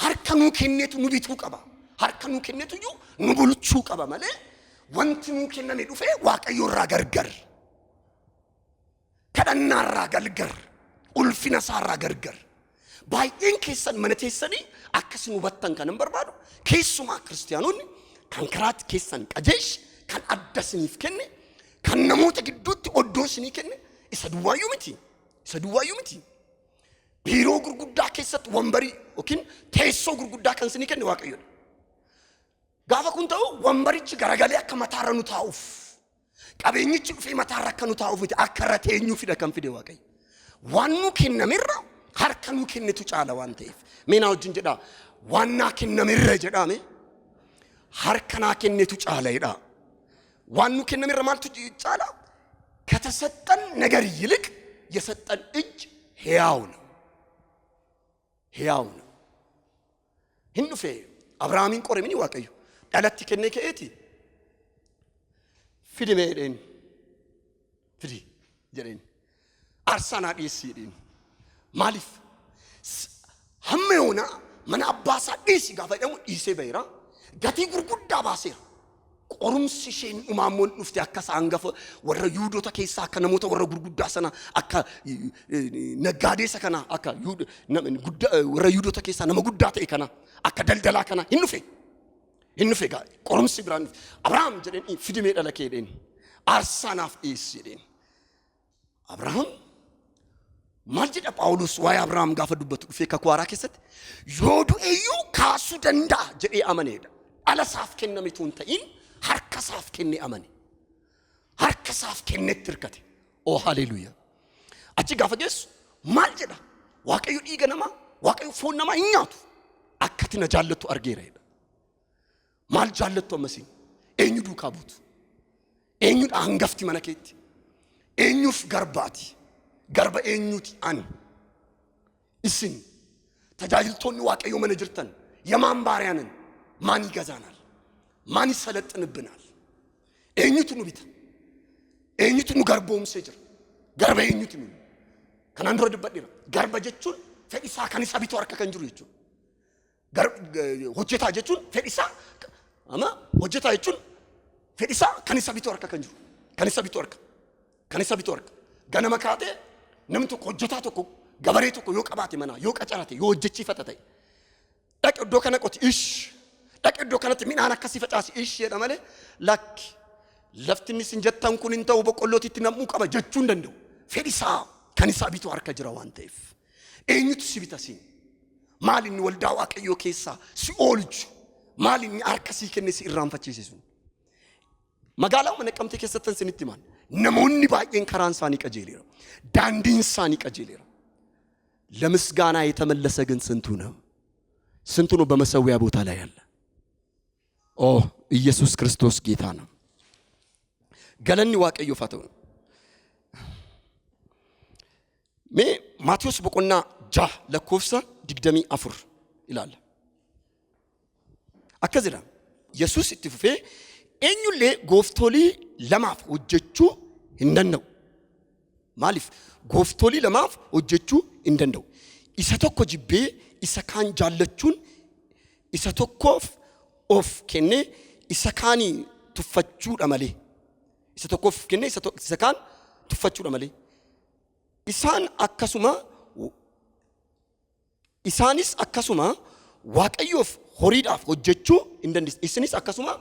Harkanuu kennetu nu bituu qaba. Harkanuu kennetu iyyuu nu bulchuu qaba malee wanti nuu kenname dhufee Waaqayyo irraa gargar. Kadhannaa irraa gargar. Ulfina isaa irraa gargar. Baay'een keessan mana teessanii akkas nu hubattan kan hin barbaadu. Keessumaa kiristaanonni kan karaatti keessan qajeesh kan adda isiniif kenne kan namoota gidduutti oddoo isinii kenne isa duwwaayyuu miti. Isa duwwaayyuu miti. Biiroo gurguddaa keessatti wambarii yookiin teessoo gurguddaa kan isinii kenne Waaqayyoodha. Gaafa kun ta'u wambarichi garagalee akka mataarra nu taa'uuf qabeenyichi dhufee mataarra akka nu taa'uuf miti akka irra teenyuu fida kan fide Waaqayyo. Waan nu kennamirra harka nu kennitu caala waan ta'eef. Meenaa wajjin jedhaa waan naa kennamirra jedhaame harka naa kennitu caala jedhaa. waan nu kennamirra maaltu caala ከተሰጠን ነገር ይልቅ የሰጠን እጅ ሕያው ነው ሕያው ነው hindufe abrahaamin qoremini waaqayyo dhalatti kenne keeti fidi meedhen fidi jedhen arsana dhiisiidhin maalif hamma yoona mana abbaasaa dhiisi gaafa jedhamu dhiisee bayira gatii gurguddaa baaseera qorumsi isheen uumammoon dhufte akka saangafa warra yuudota keessaa akka namoota warra gurguddaa sana akka naggaadeessa kana akka warra yuudota keessaa nama guddaa ta'e kana akka daldalaa kana hinnufe gaa qorumsi biraan Abrahaam jedhanii fidimee dhala keedheen aarsaanaaf dhiyeessi jedheen Abrahaam maal jedha Phaawulos waa'ee Abrahaam gaafa dubbatu dhufee kakuu haaraa keessatti yoo du'eeyyuu kaasuu danda'a jedhee amaneedha dhalasaaf kenname tuun ta'in harkasaaf kenne amane harkasaaf kennetti hirkate oo haleluuyaa achi gaafa geessu maal jedha waaqayyo dhiiga namaa waaqayyo foon namaa hin nyaatu akkati na jaallattu argeera jedha maal jaallattu ammasiin eenyu duukaa buutu eenyudha hangafti mana keetti eenyuuf garbaati garba eenyuti ani isin tajaajiltoonni waaqayyo mana jirtan yamaan baariyaንን ማን ይገዛናል ማን ይሰለጥንብናል eenyutu nu bita eenyutu nu garboomsee jira garba eenyutu nu kanaan dura dubbadheera garba jechuun fedhisaa kan isa bitu harka kan jiru jechuudha hojjetaa jechuun fedhisaa ama hojjetaa jechuun fedhisaa kan isa bitu harka kan jiru kan isa bitu harka ganama kaatee namni tokko hojjetaa tokko gabaree tokko yoo qabaate mana yoo qacarate yoo hojjechiifata ta'e dhaqi iddoo kana qoti ish dhaqi iddoo kanatti midhaan akkasii facaasi ish jedha malee lakki laftinni sin jettan kun hin ta'u boqqollootitti nam'uu qaba jechuun danda'u fedhisaa kan isa bitu harka jira waan ta'eef eenyutu si bita siin maal inni waldaa waaqayyoo keessaa si oolchu maal inni harka sii kenne si irraanfachiise sun magaalaa Naqamtee keessattan sinitti himan namoonni baay'een karaan isaanii qajeeleera daandiin isaanii qajeeleera ለምስጋና የተመለሰ ግን ስንቱ ነው በመሰዊያ ቦታ ላይ ያለ ኦ ኢየሱስ ክርስቶስ ጌታ ነው ገለኒ ዋቀዮ ፈተው ሜ ማቴዎስ በቆና ጃ ለኮፍሳ ድግደሚ አፍር ይላል አከዝራ ኢየሱስ ኢትፉፌ ኤኙሌ ጎፍቶሊ ለማፍ ወጀቹ እንደነው ማሊፍ ጎፍቶሊ ለማፍ ወጀቹ እንደነው isa tokko jibbee isa kaan jaallachuun isa tokkoof of kenne isa kaanii tuffachuudha malee isa tokkoof kenne isa kaan tuffachuudha malee isaanis akkasuma waaqayyoof horiidhaaf hojjechuu hin dandeessan isinis akkasuma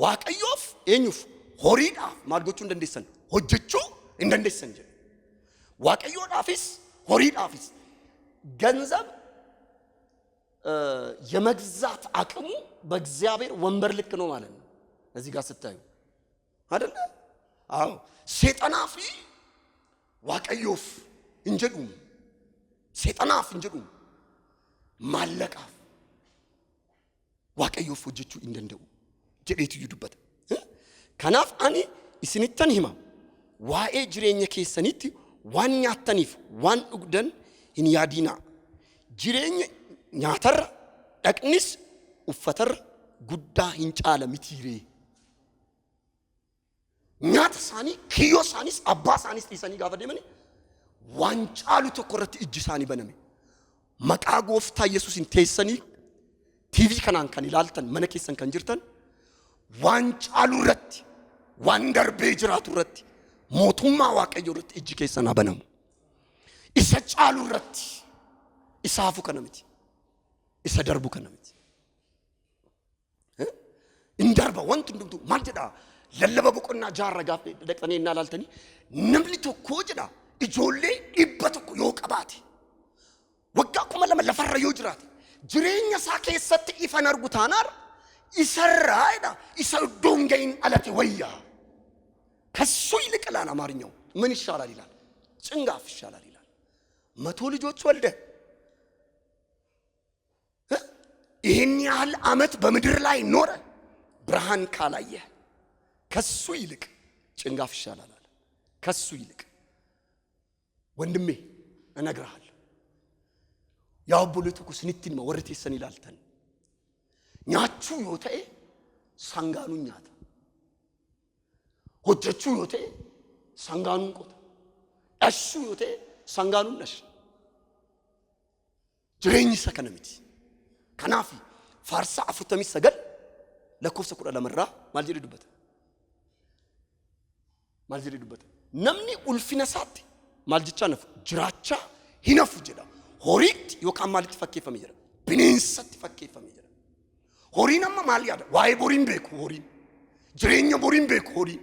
waaqayyoof eenyuuf horiidhaaf maal gochuu hin dandeessan hojjechuu hin dandeessan jedhe waaqayyoodhaafis horiidhaafis ገንዘብ የመግዛት አቅሙ በእግዚአብሔር ወንበር ልክ ነው ማለት ነው እዚህ ጋር ስታዩ አይደል አዎ ሰይጣናፊ ዋቀዮፍ እንጀዱም ሰይጣናፍ እንጀዱም ማለቃፍ ዋቀዮፍ ወጀቹ እንደንደው ጀዴቱ ይዱበት ከናፍ አኒ እስኒተን ሂማ ዋኤ ጅሬኛ ከሰኒት ዋን ያተኒፍ ዋን ኡግደን hin yaadina jireenya nyaatarra dhaqnis uffatarra guddaa hin caala mitiire nyaata isaanii kiyyoo isaanis abbaa isaanis dhiisanii gaafa deemani ዋንጫሉ ተቆረጥ እጅሳኒ በነሜ መቃ ጎፍታ ኢየሱስን ተይሰኒ ቲቪ ከናን ከን ይላልተን መነከሰን ከንጅርተን ዋንጫሉ ረት ዋንደር ቤጅራቱ ረት ሞቱማ ዋቀዮ ረት እጅ ከሰና በነሙ ኢሰጫሉ ረት ኢሳፉ ከነምቲ ኢሰደርቡ ከነምቲ እንደርባ ወንት እንዱቱ ማልጀዳ ለለበበቆና ጃረጋፍ ደቅተኔና ላልተኒ ነምሊቶ ኮጅዳ ኢጆሌ ኢበተኩ yoqabaati wagga kuma lama lafarra yoo jiraate jireenya isaa keessatti ifan argutaanar isarraayda isa dongayn alati wayya ከሱ ይልቀላል አማርኛው ምን ይሻላል ይላል ጭንጋፍ ይሻላል ይላል መቶ ልጆች ወልደ ይሄን ያህል አመት በመድር ላይ ኖረ ብርሃን ካላየ ከሱ ይልቅ ጭንጋፍ ይሻላል አለ ከሱ ይልቅ ወንድሜ እነግርሃለሁ ያው ቦለቱኩ ስንቲን ወርቴ ሰን ይላልተን ኛቹ ዮቴ ሳንጋኑ ኛታ ሆጀቹ ዮቴ ሳንጋኑን ቆታ እሱ ዮቴ ሳንጋኑን ነሽ ጅሬኝ ሰከነምቲ ከናፊ ፋርሳ አፍተሚ ሰገል ለኮፍሰ ኩራ ለመራ ማልጀሪዱበት ነምኒ ኡልፊነሳት ማልጅቻ ነፍ ጅራቻ ሂነፍ ጀዳ ሆሪት ዮካም ማለት ፈከፈም ይጀራ ቢኔንሰት ፈከፈም ይጀራ ሆሪናማ ማልያዳ ዋይ ቦሪን ቤኩ ሆሪን ጅሬኛ ቦሪን ቤኩ ሆሪን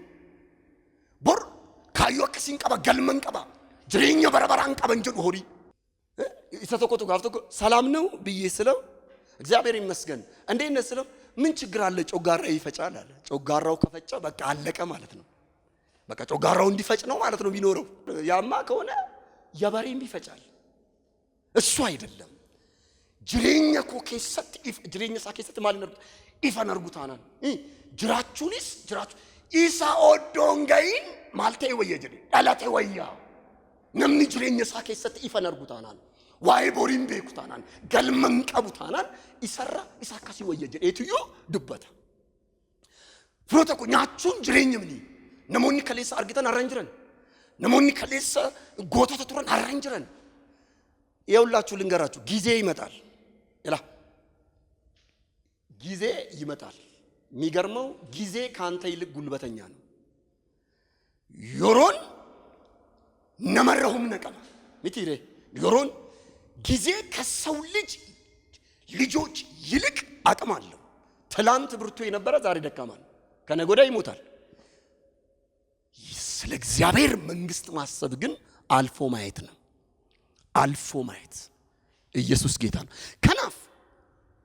ቦር ካዮ ከሲን ቀባ ገልመን ቀባ ጅሬኛ በረበራን ቀበን ጀዱ ሆሪ ኢሰተቆቱ ጋፍተቆ ሰላም ነው ብዬ ስለው እግዚአብሔር ይመስገን እንዴት ነህ ስለው ምን ችግር አለ ጮጋራ ይፈጫል አለ ጮጋራው ከፈጨ በቃ አለቀ ማለት ነው በቃ ጮጋራው እንዲፈጭ ነው ማለት ነው ቢኖረው ያማ ከሆነ ያባሪም ይፈጫል እሱ አይደለም ጅሬኛ ኮከሰት ጅሬኛ ሳከሰት ማለት ነው ኢፈነርጉታናን ጅራቹንስ ጅራቹ ኢሳ ኦዶንጋይን ማልቴ ወየጀዲ ዳላቴ ወያ ነምኒ ጅሬኛ ሳከሰት ኢፈነርጉታናን ዋይ ቦሪን ቤኩታናን ገልመን ቀቡታናን ይሰራ ኢሳካሲ ወየጀዲ እትዩ ድበታ ፍሮተኩ ኛቹን ጅሬኛ ምኒ ነሞኒ ከሌሳ አርግተን አራንጅረን ነሞኒ ከሌሳ ጎታ ተቱረን አራንጅረን ይውላችሁ ልንገራችሁ ጊዜ ይመጣል ይላ ጊዜ ይመጣል ሚገርመው ጊዜ ካንተ ይልቅ ጉልበተኛ ነው ዮሮን ነመረሁም ነቀማ ምትይሬ ዮሮን ጊዜ ከሰው ልጆች ይልቅ አቅም አለው ትላንት ብርቱ የነበረ ዛሬ ደካማ ነው ከነጎዳ ይሞታል ስለ እግዚአብሔር መንግስት ማሰብ ግን አልፎ ማየት ነው አልፎ ማየት ኢየሱስ ጌታ ነው ከናፍ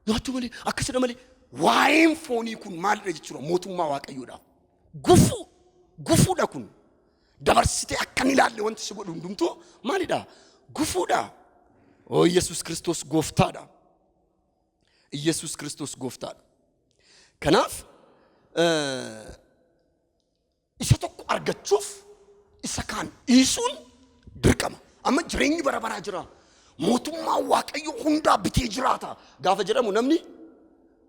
ያቱ መሊ አከሰደ መሊ ዋይን ፎኒኩን ማልረጅ ይችላል ሞቱማ ዋቀዩዳ ጉፉ ዳኩን ደበርሲቴ አከኒላለ ወንት ሲቦዱ እንዱምቶ ማሊዳ ጉፉዳ ኦ ኢየሱስ ክርስቶስ ጎፍታዳ ኢየሱስ ክርስቶስ ጎፍታዳ ከናፍ ኢሰተኩ አርገቹፍ ኢሰካን ኢሱን ድርቀማ አማ ጅሬኝ በረበራ ጅራ ሞቱማ ዋቀዩ ሁንዳ ብቴ ጅራታ ጋፈ ጀረሙ ነምኒ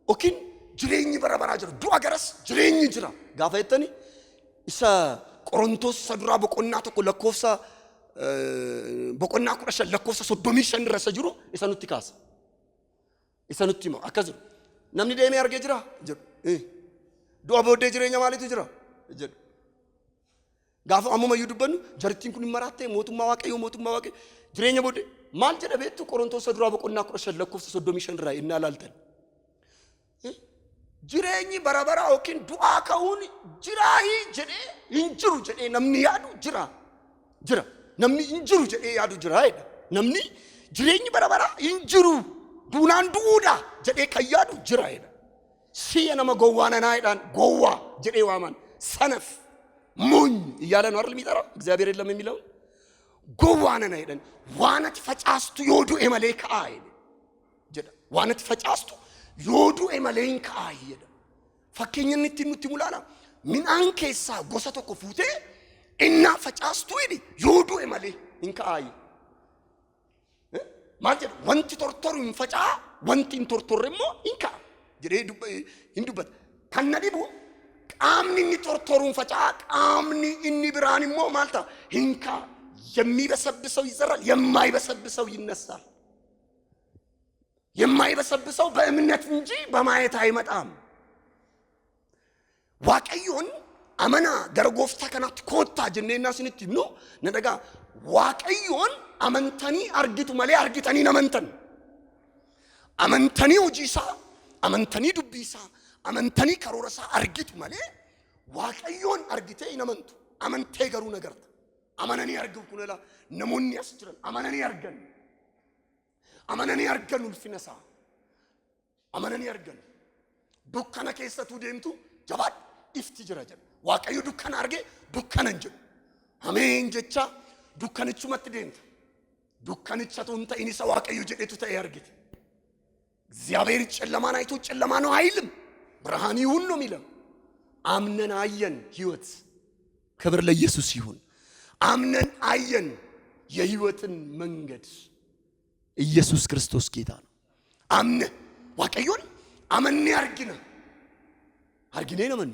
ኦኪን ጅሬኝ በረበራ ጅራ ዱ አገረስ ጅሬኝ ጅራ ጋፈ የተኒ ኢሳ ቆሮንቶስ ሰዱራ በቆና ተቆ ለኮፍሳ በቆና ቁረሸ ለኮፍሳ ሶዶሚ ሸንረሰ ጅሩ ኢሰኑቲ ካስ ኢሰኑቲ ማ አከዙ ነምኒ ደሜ አርገ ጅራ ዱ አቦደ ጅሬኛ ማለት ጅራ ጀ ጋፈ አሙማ ይዱበኑ ጀርቲን ኩን መራቴ ሞቱማ ዋቀዩ ጅሬኛ ቦደ ማልጀደ ቤቱ ቆሮንቶስ ሰዱራ በቆና ቁረሸ ለኮፍሳ ሶዶሚ ሸንራ ይናላልተን ጅሬኝ በረበራ ኦኪን ዱአ ከውን ጅራሂ ጀዴ እንጅሩ ጀዴ ነምኒ ያዱ ጅራ ነምኒ እንጅሩ ጀዴ ያዱ ጅራ አይደ ነምኒ ጅሬኝ በረበራ እንጅሩ ዱናን ዱዳ ጀዴ ከያዱ ጅራ አይደ ሲየነመ ጎዋና ናይዳን ጎዋ ጀዴ ዋማን ሰነፍ ሞኝ ይያለ ነው አይደል የሚጠራው እግዚአብሔር የለም የሚለው ጎዋና ናይዳን ዋነት ፈጫስቱ ዮዱ ኤመሌካ አይደ ጀዳ ዋነት ፈጫስቱ ዮዱ ኤመሌን ካየደ ፈከኝነት ኑቲ ሙላና ምን አንከሳ ጎሰቶ ኮፉቴ እና ፈጫስቱ ይዲ ዮዱ ኤመሌ እንካይ ማለት ወንቲ ቶርቶሩ እንፈጫ ወንቲ እንቶርቶረሞ እንካ ጅሬ እንዱበት ከነዲቡ ቃምኒ እንቶርቶሩ እንፈጫ ቃምኒ እኒ ብራንሞ ማልታ እንካ የሚበሰብሰው ይዘራል፣ የማይበሰብሰው ይነሳል። የማይበሰብሰው በእምነት እንጂ በማየት አይመጣም። waaqayyoon amana gara gooftaa kanaatti koottaa jenneennaa isinitti himnu na dhagaa. waaqayyoon amantanii argitu malee argitanii namantan. amantanii hojii isaa, amantanii dubbii isaa, amantanii karoora isaa argitu malee waaqayyoon argitee hin amantu. amantee garuu nagarta. amananii argu kunela namoonni as jiran amananii argan. amananii argan ulfina isaa. amananii argan. dukkana keessatu deemtu jabaad ifti jira jedha. waaqayyo dukkana arge dukkana hin jedhu. ameen jecha dukkanichumatti deemta. dukkanichatu hin ta'in isa waaqayyo jedhetu ta'ee argite. እግዚአብሔር ጨለማን አይቶ ጨለማ ነው አይልም፣ ብርሃን ይሁን ነው የሚለው። አምነን አየን ህይወት። ክብር ለኢየሱስ ይሁን። አምነን አየን የህይወትን መንገድ። ኢየሱስ ክርስቶስ ጌታ ነው። አምነ waaqayዮን አመን ያርግና አርግኔ ነው ምን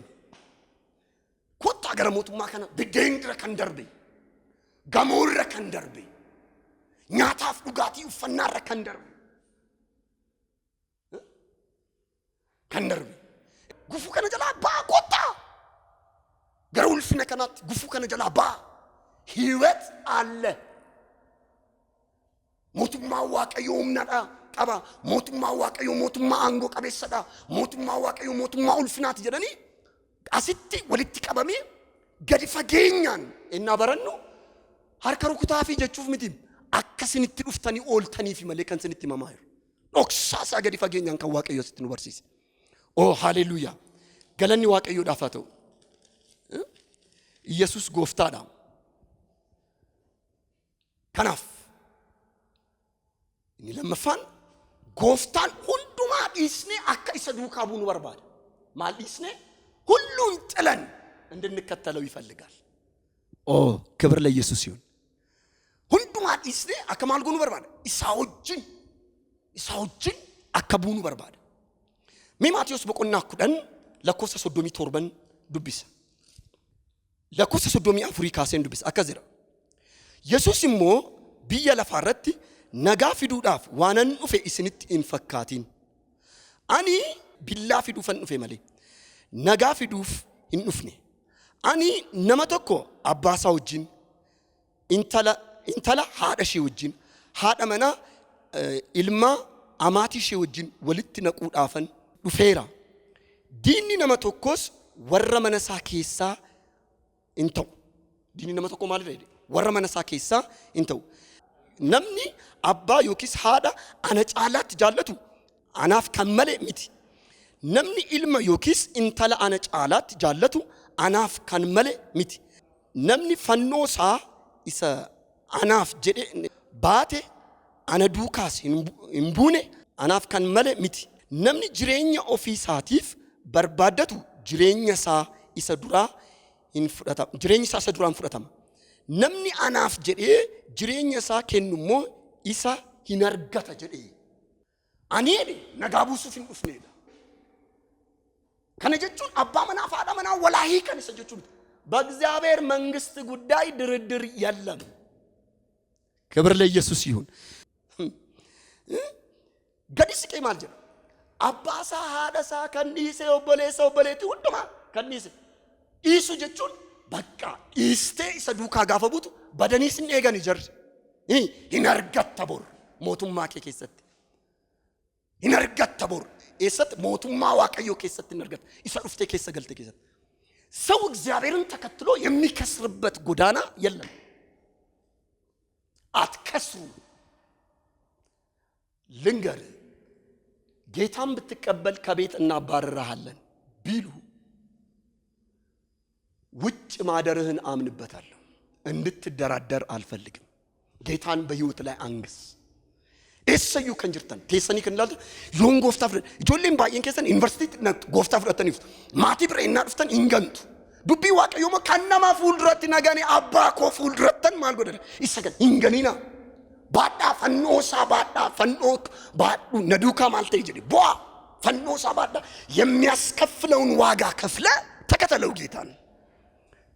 ኮታ ገረሞቱማ ከና በደንድረ ከንደርቤ ጋሞረ ከንደርቤ ኛታፍ ዱጋቲ ኡፈናረ ከንደርቤ ከንደርቤ ጉፉ ከነጀላ ባ ኮታ ገሩልፍነ ከናት ጉፉ ከነጀላ ባ ህይወት አለ። ሞቱማ waaqayዮ ምናዳ ቀባ ሞቱማ waaqayዮ ሞቱማ አንጎ ቀበሰዳ ሞቱማ waaqayዮ ሞቱማ ኡልፍናት ጀደኒ አሲቲ ወልቲ ቀበሜ ገዲ ፈገኛን እና በረኑ harka rukutaafi jechuuf miti akkasinitti dhuftani ooltanii fi malee kan sinitti mamaayu dhoksaasa gadi fageenyaan kan waaqayyo sitti nu barsiise. Oh haleluuyaa, galanni waaqayyoodhaaf haa ta'u. Yesus gooftaadha. kanaaf inni lammaffaan gooftaan hundumaa dhiisnee akka isa duukaa buunu barbaada. maal dhiisnee ሁሉን ጥለን እንድንከተለው ይፈልጋል። ኦ ክብር ለኢየሱስ ይሁን። ሁንዱማ ዲስኔ አከማልጉኑ በርባደ ኢሳውጅን አከቡኑ በርባደ ሜማቴዎስ በቆና ኩደን ለኮሰ ሶዶሚ ቶርበን ዱቢስ ለኮሰ ሶዶሚ አፍሪካ ሰን ዱቢስ አከዘራ ኢየሱስሞ ቢያ ለፋረት ነጋ ፊዱዳፍ ዋነን ኡፌ ኢስኒት ኢንፈካቲን አኒ ቢላ ፊዱ ፈን ኡፌ ማለ ነጋ ፊዱፍ ኢንኡፍኔ አኒ ነመተኮ አባሳ ወጅን intala haadha shee wajjin haadha mana ilma amaatii shee wajjin walitti naquudhaafan dhufeera. diinni nama tokkos warra mana isaa keessaa in ta'u. diinni nama tokko maal jedhe? warra mana isaa keessaa in ta'u. namni abbaa yookiis haadha ana caalaatti jaallatu anaaf kan malee miti. namni ilma yookiis intala ana caalaatti jaallatu anaaf kan malee miti. namni fannoo isaa isa anaaf jedhe baate ana duukaas hin buune anaaf kan malee miti. namni jireenya ofii isaatiif barbaadatu jireenya isaa isa duraa hin fudhatama. jireenya isaa isa duraa hin fudhatama. namni anaaf jedhee jireenya isaa kennu immoo isa hin argata jedhee ani nagaa buusuuf hin dhufneedha. kana jechuun abbaa manaa fi haadha manaa walaahii kan isa jechuun በእግዚአብሔር መንግስት ጉዳይ ድርድር የለም። ክብር ለኢየሱስ ይሁን። ገዲስ ከማል ጀ አባሳ ሃደሳ ከኒሴ ኦቦሌሳ ኦቦሌቲ ሁንዱማ ከኒሴ ኢሱ ጀቹን በቃ ኢስቴ ሰዱካ ጋፈቡት በደኒስን ኤገን ይጀር ይነርገት ተቦር ሞቱማ ከከሰት ይነርገት ተቦር እሰት ሞቱማ ዋቀዮ ከሰት ይነርገት ይሰሩፍቴ ከሰ ገልተ ከሰት ሰው እግዚአብሔርን ተከትሎ የሚከስርበት ጎዳና የለም። አትከስሩ። ልንገር ጌታን ብትቀበል ከቤት እናባረራለን ቢሉ ውጭ ማደርህን አምንበታለሁ። እንድትደራደር አልፈልግም። ጌታን በህይወት ላይ አንግስ። እሰዩ ከንጅርተን ቴሰኒ ከንላል ዮን ጎፍታ ፍረ ጆሌን ባየን ከሰን ዩኒቨርሲቲ ጎፍታ ፍረተን ይፍ ማቲ ብሬ እናድፍተን ኢንገንቱ ዱቢ ዋቀዮ ከነማ ፉልድረት ነገኒ አባ ኮ ፉልድረተን ማልጎደ ይሰገን ኢንገኒና ባዳ ፈኖሳ ባዳ ፈኖ ባዱ ነዱካ ማልተ ይጀዲ ቦ ፈኖሳ ባዳ የሚያስከፍለውን ዋጋ ከፍለ ተከተለው ጌታን።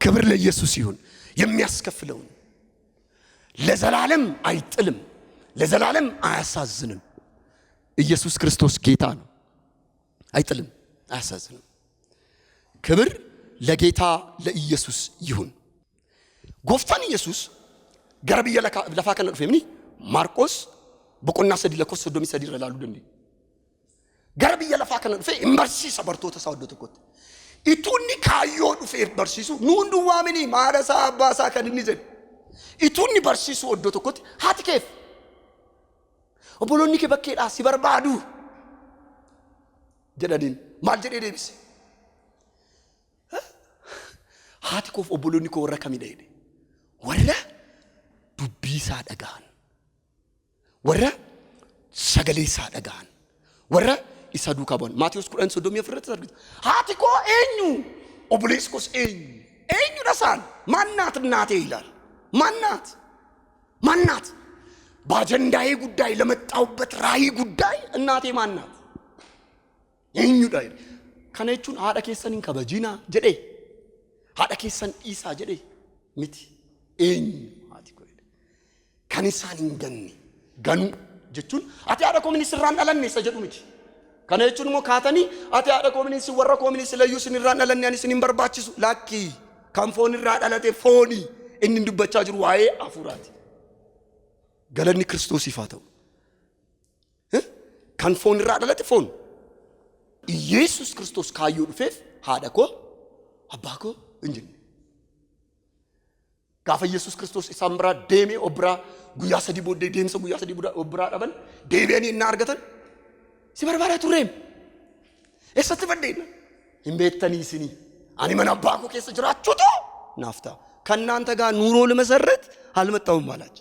ክብር ለኢየሱስ ይሁን። የሚያስከፍለውን ለዘላለም አይጥልም፣ ለዘላለም አያሳዝንም። ኢየሱስ ክርስቶስ ጌታ ነው። አይጥልም፣ አያሳዝንም። ክብር ለጌታ ለኢየሱስ ይሁን። ጎፍታን ኢየሱስ ገረብየ ለፋ ከነ ዱፌ ምኒ ማርቆስ በቆና ሰዲ ለኮስ ሶዶሚ ሰዲ ረላሉ ደንዲ ገረብየ ለፋ ከነ ዱፌ እምበርሲሰ በርቶተ ሳወዶተ ኮት ኢቱኒ ካዮ ዱፌ በርሲሱ ኑንዱ ዋሚኒ ማረሳ አባሳ ከድኒ ዘድ ኢቱኒ በርሲሱ ወዶተ ኮት ሃትኬፍ ኦቦሎኒ ከበከዳ ሲበርባዱ ጀዳዲን ማልጀዴ ዴቢስ ሃትኮፍ ኦቦሎኒ ኮ ወረከሚ ዳይዴ ወረ ዱቢሳ ደጋን ወረ ሰገሌሳ ደጋን ወረ ኢሳዱ ካቦን ማቴዎስ ቁርአን ሶዶም የፍረት ዘርግት ሃቲኮ ኤኙ ኦብሌስኮስ ኤኙ ደሳን ማናት እናቴ ይላል። ማናት ባጀንዳዬ ጉዳይ ለመጣውበት ራይ ጉዳይ እናቴ ማናት ኤኙ ዳይ ከነቹን ሃዳ ኬሰኒን ከበጂና ጀዴ ሃዳ ኬሰን ኢሳ ጀዴ ሚቲ ኤኙ ሃቲኮ ከኒሳን እንገኒ ገኑ ጀቹን አቲ ሃዳ ኮሚኒስ ራን አለኔ ሰጀዱ ሚቲ ከነቹን ሞ ካተኒ አቲ ሃዳ ኮሚኒስ ወረ ኮሚኒስ ለዩ ስንራን አለኔ ያኒ ስንበርባችሱ ላኪ ካምፎን ራዳለቴ ፎኒ እንንዱበቻ ጅሩ ዋዬ አፉራት ገለኒ ክርስቶስ ይፋተው ካንፎን ራዳለቴ ፎን ኢየሱስ ክርስቶስ ካዩ ዱፌፍ ሃዳኮ አባኮ እንጂ ጋፈ ኢየሱስ ክርስቶስ ኢሳምራ ዴሜ ኦብራ ጉያ ሰዲ ቦዴ ዴምሰ ጉያ ሰዲ ቦዳ ኦብራ ዳበን ዴቤኒ እና አርገተን ሲበርባራ ቱሬም እሰት በደይና እምቤተኒ ሲኒ አኒ መን አባኮ ከሰ ጅራቹቶ ናፍታ ከናንተ ጋር ኑሮ ለመሰረት አልመጣውም አላች።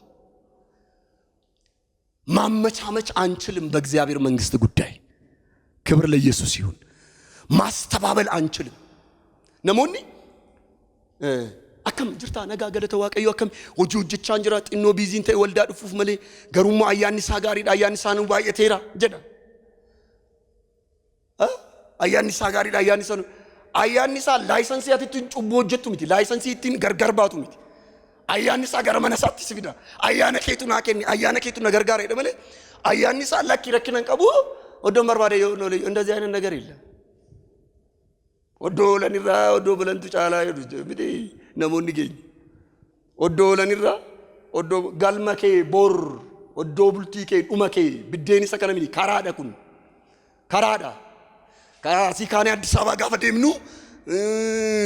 ማመቻመች አንችልም በእግዚአብሔር መንግስት ጉዳይ። ክብር ለኢየሱስ ይሁን። ማስተባበል አንችልም። ነሞኒ አከም ጅርታ ነጋ ገለተ ዋቀዩ አከም ወጆጅቻ እንጀራ ጢኖ ቢዚንተ ወልዳ ድፉፍ መሌ ገሩማ አያኒሳ ጋሪ አያኒሳ ነው ባየቴራ ጀዳ አያኒሳ ጋሪ አያኒሳ ነው አያኒሳ ላይሰንስ ያትትን ጩቦ ጀቱ ሚቲ ላይሰንስ ይትን ገርገርባቱ ሚቲ አያኒሳ ገረመነሳት ሲቢዳ አያነ ኬቱና ከኒ አያነ ኬቱና ገርጋር አይደመለ አያኒሳ ለኪ ረክነን ቀቡ ወዶ መርባደ ነው እንደዚህ አይነት ነገር የለም። ወዶ ለኒራ ወዶ ብለንቱ ጫላ ይዱ ቢዲ ነሞኒ ገኝ ወዶ ለኒራ ወዶ ጋልማኬ ቦር ወዶ ቡልቲኬ ዱማኬ ቢዴኒ ሰከነሚኒ ካራዳ ኩን ካራዳ ካሲካኔ አዲስ አበባ ጋፈ ደምኑ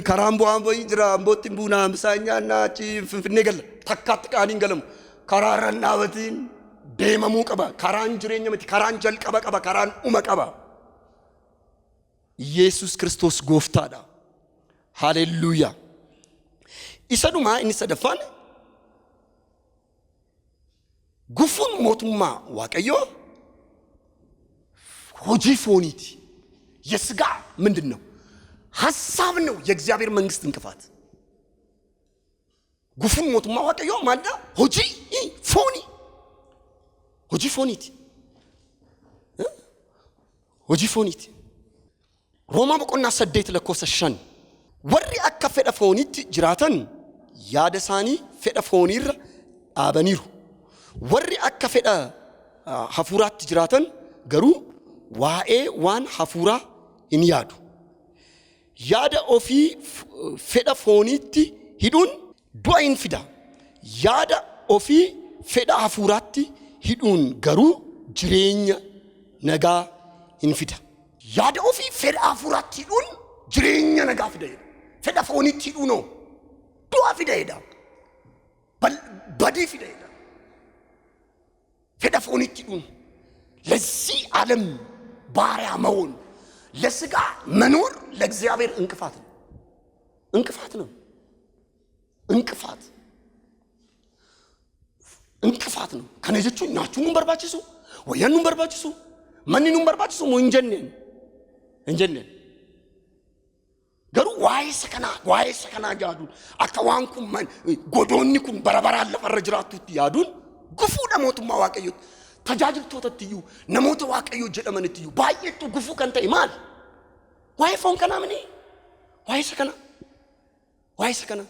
ካራምቦ አምቦይ ጅራ አምቦቲን ቡና ምሳኛና ቺ ፍንፍኔ ገለ ተካት ቃኒን ገለም ካራራና ወቲን ደመሙ ቀባ ካራን ጅሬኛ መቲ ካራን ጀልቀባ ቀባ ካራን ኡመቀባ ኢየሱስ ክርስቶስ ጎፍታዳ ሃሌሉያ ኢሰዱማ እንሰደፋን ጉፉን ሞቱማ ዋቀዮ ሆጂ ፎኒቲ የስጋ ምንድነው? ሐሳብ ነው። የእግዚአብሔር መንግስት እንቅፋት ጉፉን ሞቱማ ዋቀዮ ማዳ ሆጂ ፎኒቲ ሮማ በቆና ሰደት ለኮሰሽን ወሪ አከፈደ ፎኒት ጅራተን ያደሳኒ ፈደ ፎኒር አበኒሩ ወሪ አከፈደ ሐፉራት ጅራተን ገሩ ዋኤ ዋን ሐፉራ እንያዱ ያደ ኦፊ ፈደ ፎኒት ሂዱን ዱአይን ፊዳ ያደ ኦፊ ፈደ ሐፉራት ሂዱን ገሩ ጅሬኛ ነጋ እንፊዳ ያደ ኦፊ ፈደ ሐፉራት ሂዱን ጅሬኛ ነጋ ፊዳ ፈደ ፎኒት ሂዱ ነው ዱአ ፊዳ ሄዳ በዲ ፊዳ ሄዳ ፈደ ፎኒት ሂዱን ለዚህ ዓለም ባሪያ መሆን ለስጋ መኖር ለእግዚአብሔር እንቅፋት ነው። እንቅፋት ነው። ከነጀቹ ናቹን በርባችሱ ወያኑን በርባችሱ ማንኑን በርባችሱ እንጀነን ገሩ ዋይ ሰከና ያዱን አካዋንኩም ማን ጎዶኒኩን በረበራ ለፈረጅራቱት ያዱን ጉፉ ደሞቱማ ዋቀዩት ተጃጅልቶ ተትዩ ነሞተ ዋቀዩ ጀደመንትዩ ባየቱ ጉፉ ከንተ ይማል ዋይ ፎን ከናምኒ ዋይ ሰከና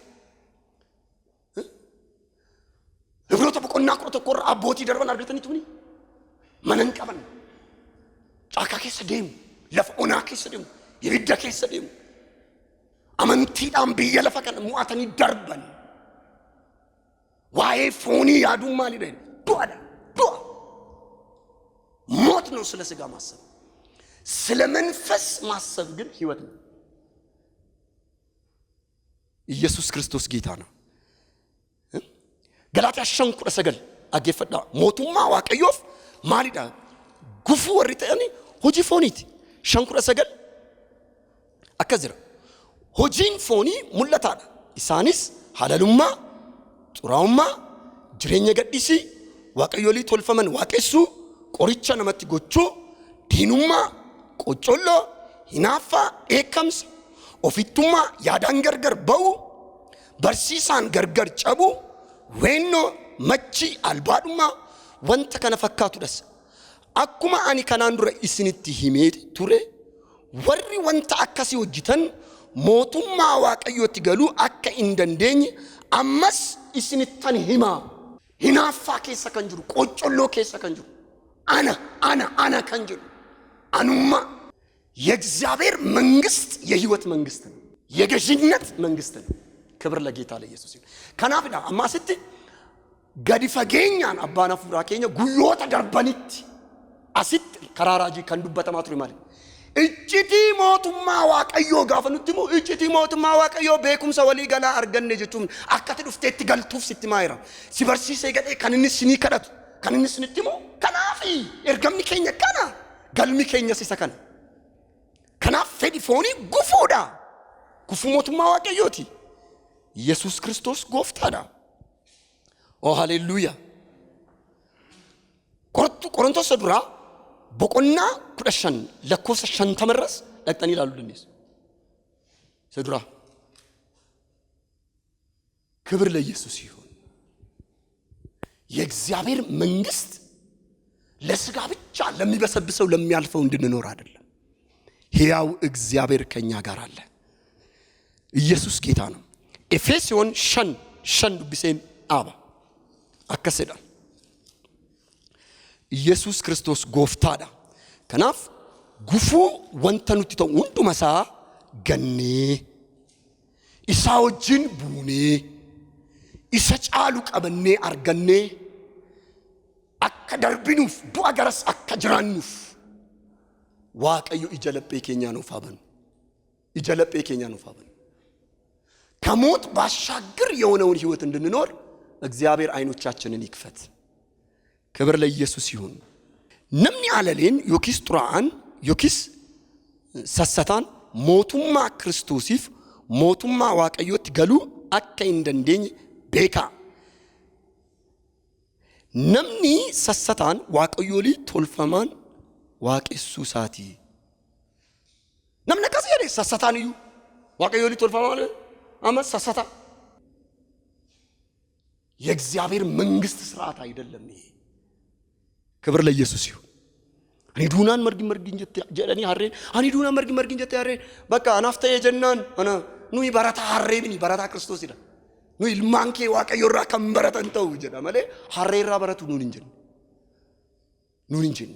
Ibroota boqonnaa 11 abbootii darban argatanii tuni manan qaban caakaa keessa deemu lafa onaa keessa deemu ibidda keessa deemu amantiidhaan biyya lafa kana mo'atanii darban waa'ee foonii yaaduu maalidha du'aadha du'a ሞት ነው ስለ ሥጋ ማሰብ ስለ መንፈስ ማሰብ ግን ህይወት ነው ኢየሱስ ክርስቶስ ጌታ ነው ገላትያ 5:9 አገፈዳ ሞቱማ ዋቀዮፍ ማሊዳ ጉፉ ወሪተኒ ሆጂ ፎኒት 5:9 አከዝራ ሆጂን ፎኒ ሙለታዳ ኢሳኒስ ሐለሉማ ጡራውማ ጅሬኛ ገዲሲ ዋቀዮሊ ቶልፈመን ዋቀሱ ቆሪቻ ነመት ጎቹ ዲኑማ ቆጮሎ ሂናፋ ኤከምስ ኦፊቱማ ያዳን ገርገር በው በርሲሳን ገርገር ጨቡ ወይኖ መቺ አልባዱማ ወንተ ከነፈካቱ ደስ አኩማ አኒ ከናንዱረ ኢስኒቲ ሂሜት ቱሬ ወሪ ወንተ አካሲ ወጅተን ሞቱማ ዋቀዮት ገሉ አከ እንደንደኝ አመስ ኢስኒታን ሂማ ሂናፋ ከሰ ከንጅሩ ቆጮሎ ከሰ ከንጅሩ አና ከንጅሩ አኑማ የእግዚአብሔር መንግስት የህይወት መንግስት ነው የገዥነት መንግስት ነው ክብር ለጌታ ለኢየሱስ ይሁን ከናፍዳ አማስቲ ገዲፈገኛን አባና ፉራከኛ ጉዮታ ደርበኒት አሲት ከራራጂ ከንዱበተ ማትሩ ማለት እጭቲ ሞቱማ ዋቀዮ ጋፈኑትሙ እጭቲ ሞቱማ ዋቀዮ ቤኩም ሰወሊ ገላ አርገነ ጀቱም አከተ ዱፍቴት ገልቱፍ ሲትማይራ ሲበርሲሴ ገደ ከንንስኒ ከዳቱ ከንንስንትሙ ከናፊ እርገምኒ ከኛ ከና ገልሚ ከኛ ሲሰከን ከናፍ ፌዲፎኒ ጉፉዳ ጉፉ ሞቱማ ዋቀዮቲ ኢየሱስ ክርስቶስ ጎፍታዳ ኦ ሃሌሉያ ቆሮንቶስ ዱራ በቆና ኩደሸን ለኮሰ ሸን ተመረስ ለቅጠን ይላሉ ደንስ ሰዱራ ክብር ለኢየሱስ ይሁን የእግዚአብሔር መንግስት ለሥጋ ብቻ ለሚበሰብሰው ለሚያልፈው እንድንኖር አይደለም ሕያው እግዚአብሔር ከኛ ጋር አለ ኢየሱስ ጌታ ነው ኤፌሶን ሸን ዱብሴን አባ አከሰዳ ኢየሱስ ክርስቶስ ጎፍታዳ ከናፍ ጉፉ ወንተኑት ተው ወንዱ መሳ ገኔ ኢሳውጅን ቡኔ ኢሰጫሉ ቀበኔ አርገኔ አከደርቢኑፍ ዱአገረስ አከጅራኑፍ ዋቀዩ ኢጀለጴ ኬኛ ነው ፋበን ኢጀለጴ ኬኛ ነው ፋበን ከሞት ባሻገር የሆነውን ህይወት እንድንኖር እግዚአብሔር አይኖቻችንን ይክፈት ክብር ለኢየሱስ ይሁን ነምኒ አለሌን ዮኪስ ጡራን ዮኪስ ሰሰታን ሞቱማ ክርስቶሲፍ ሞቱማ ዋቀዮት ገሉ አከ እንደንደኝ ቤካ ነምኒ ሰሰታን ዋቀዮሊ ቶልፈማን ዋቄሱ ሳቲ ነምነ ከሰየደ ሰሰታን እዩ ዋቀዮሊ ቶልፈማን አመ ሰሰታ የእግዚአብሔር መንግስት ስርዓት አይደለም ይሄ ክብር ለኢየሱስ ይሁን አኒ ዱናን መርጊ እንጀት ጀዳኒ ሐሬን አኒ ዱናን መርጊ እንጀት ሐሬን በቃ አናፍተ የጀናን አና ኑይ በረታ ሐሬብኒ በረታ ክርስቶስ ይላል ኑይ ልማንኬ ዋቀዮራ ከምበረተንተው ጀዳ ማለ ሐሬራ በረቱ ኑን እንጀን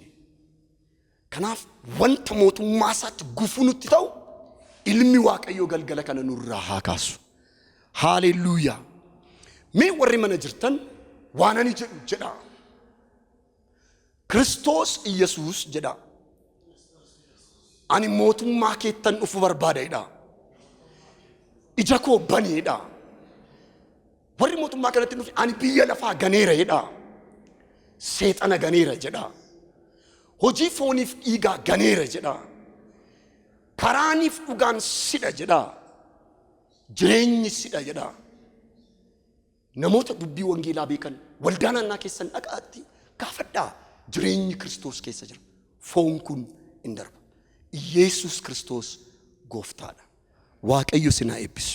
ከናፍ ወንተ ሞቱ ማሳት ጉፉኑት ተው ኢልሚ ዋቀዮ ገልገለ ከነ ኑራ ሃካሱ ሃሌሉያ ሜ ወሪ መነጅርተን ዋናኒ ጀዳ ክርስቶስ ኢየሱስ ጀዳ አኒ ሞቱማ ኬተን ኡፉ በርባዳይዳ ኢጀኮ በኔዳ ወሪ ሞቱማ ከነትን አኒ ቢየ ለፋ ገኔረ ሄዳ ሰይጣና ገኔረ ጀዳ ሆጂ ፎኒፍ ኢጋ ገኔረ ጀዳ ካራኒፍ ኡጋን ሲዳ ጀዳ ጅሬኝ ሲዳ ጀዳ ነሞተ ዱቢ ወንጌላ ቤከን ወልዳናና ከሰን አቃቲ ካፈዳ ጅሬኝ ክርስቶስ ከሰጀር ፎንኩን እንደርባ ኢየሱስ ክርስቶስ ጎፍታዳ ዋቀዩ ሲና ኤቢሱ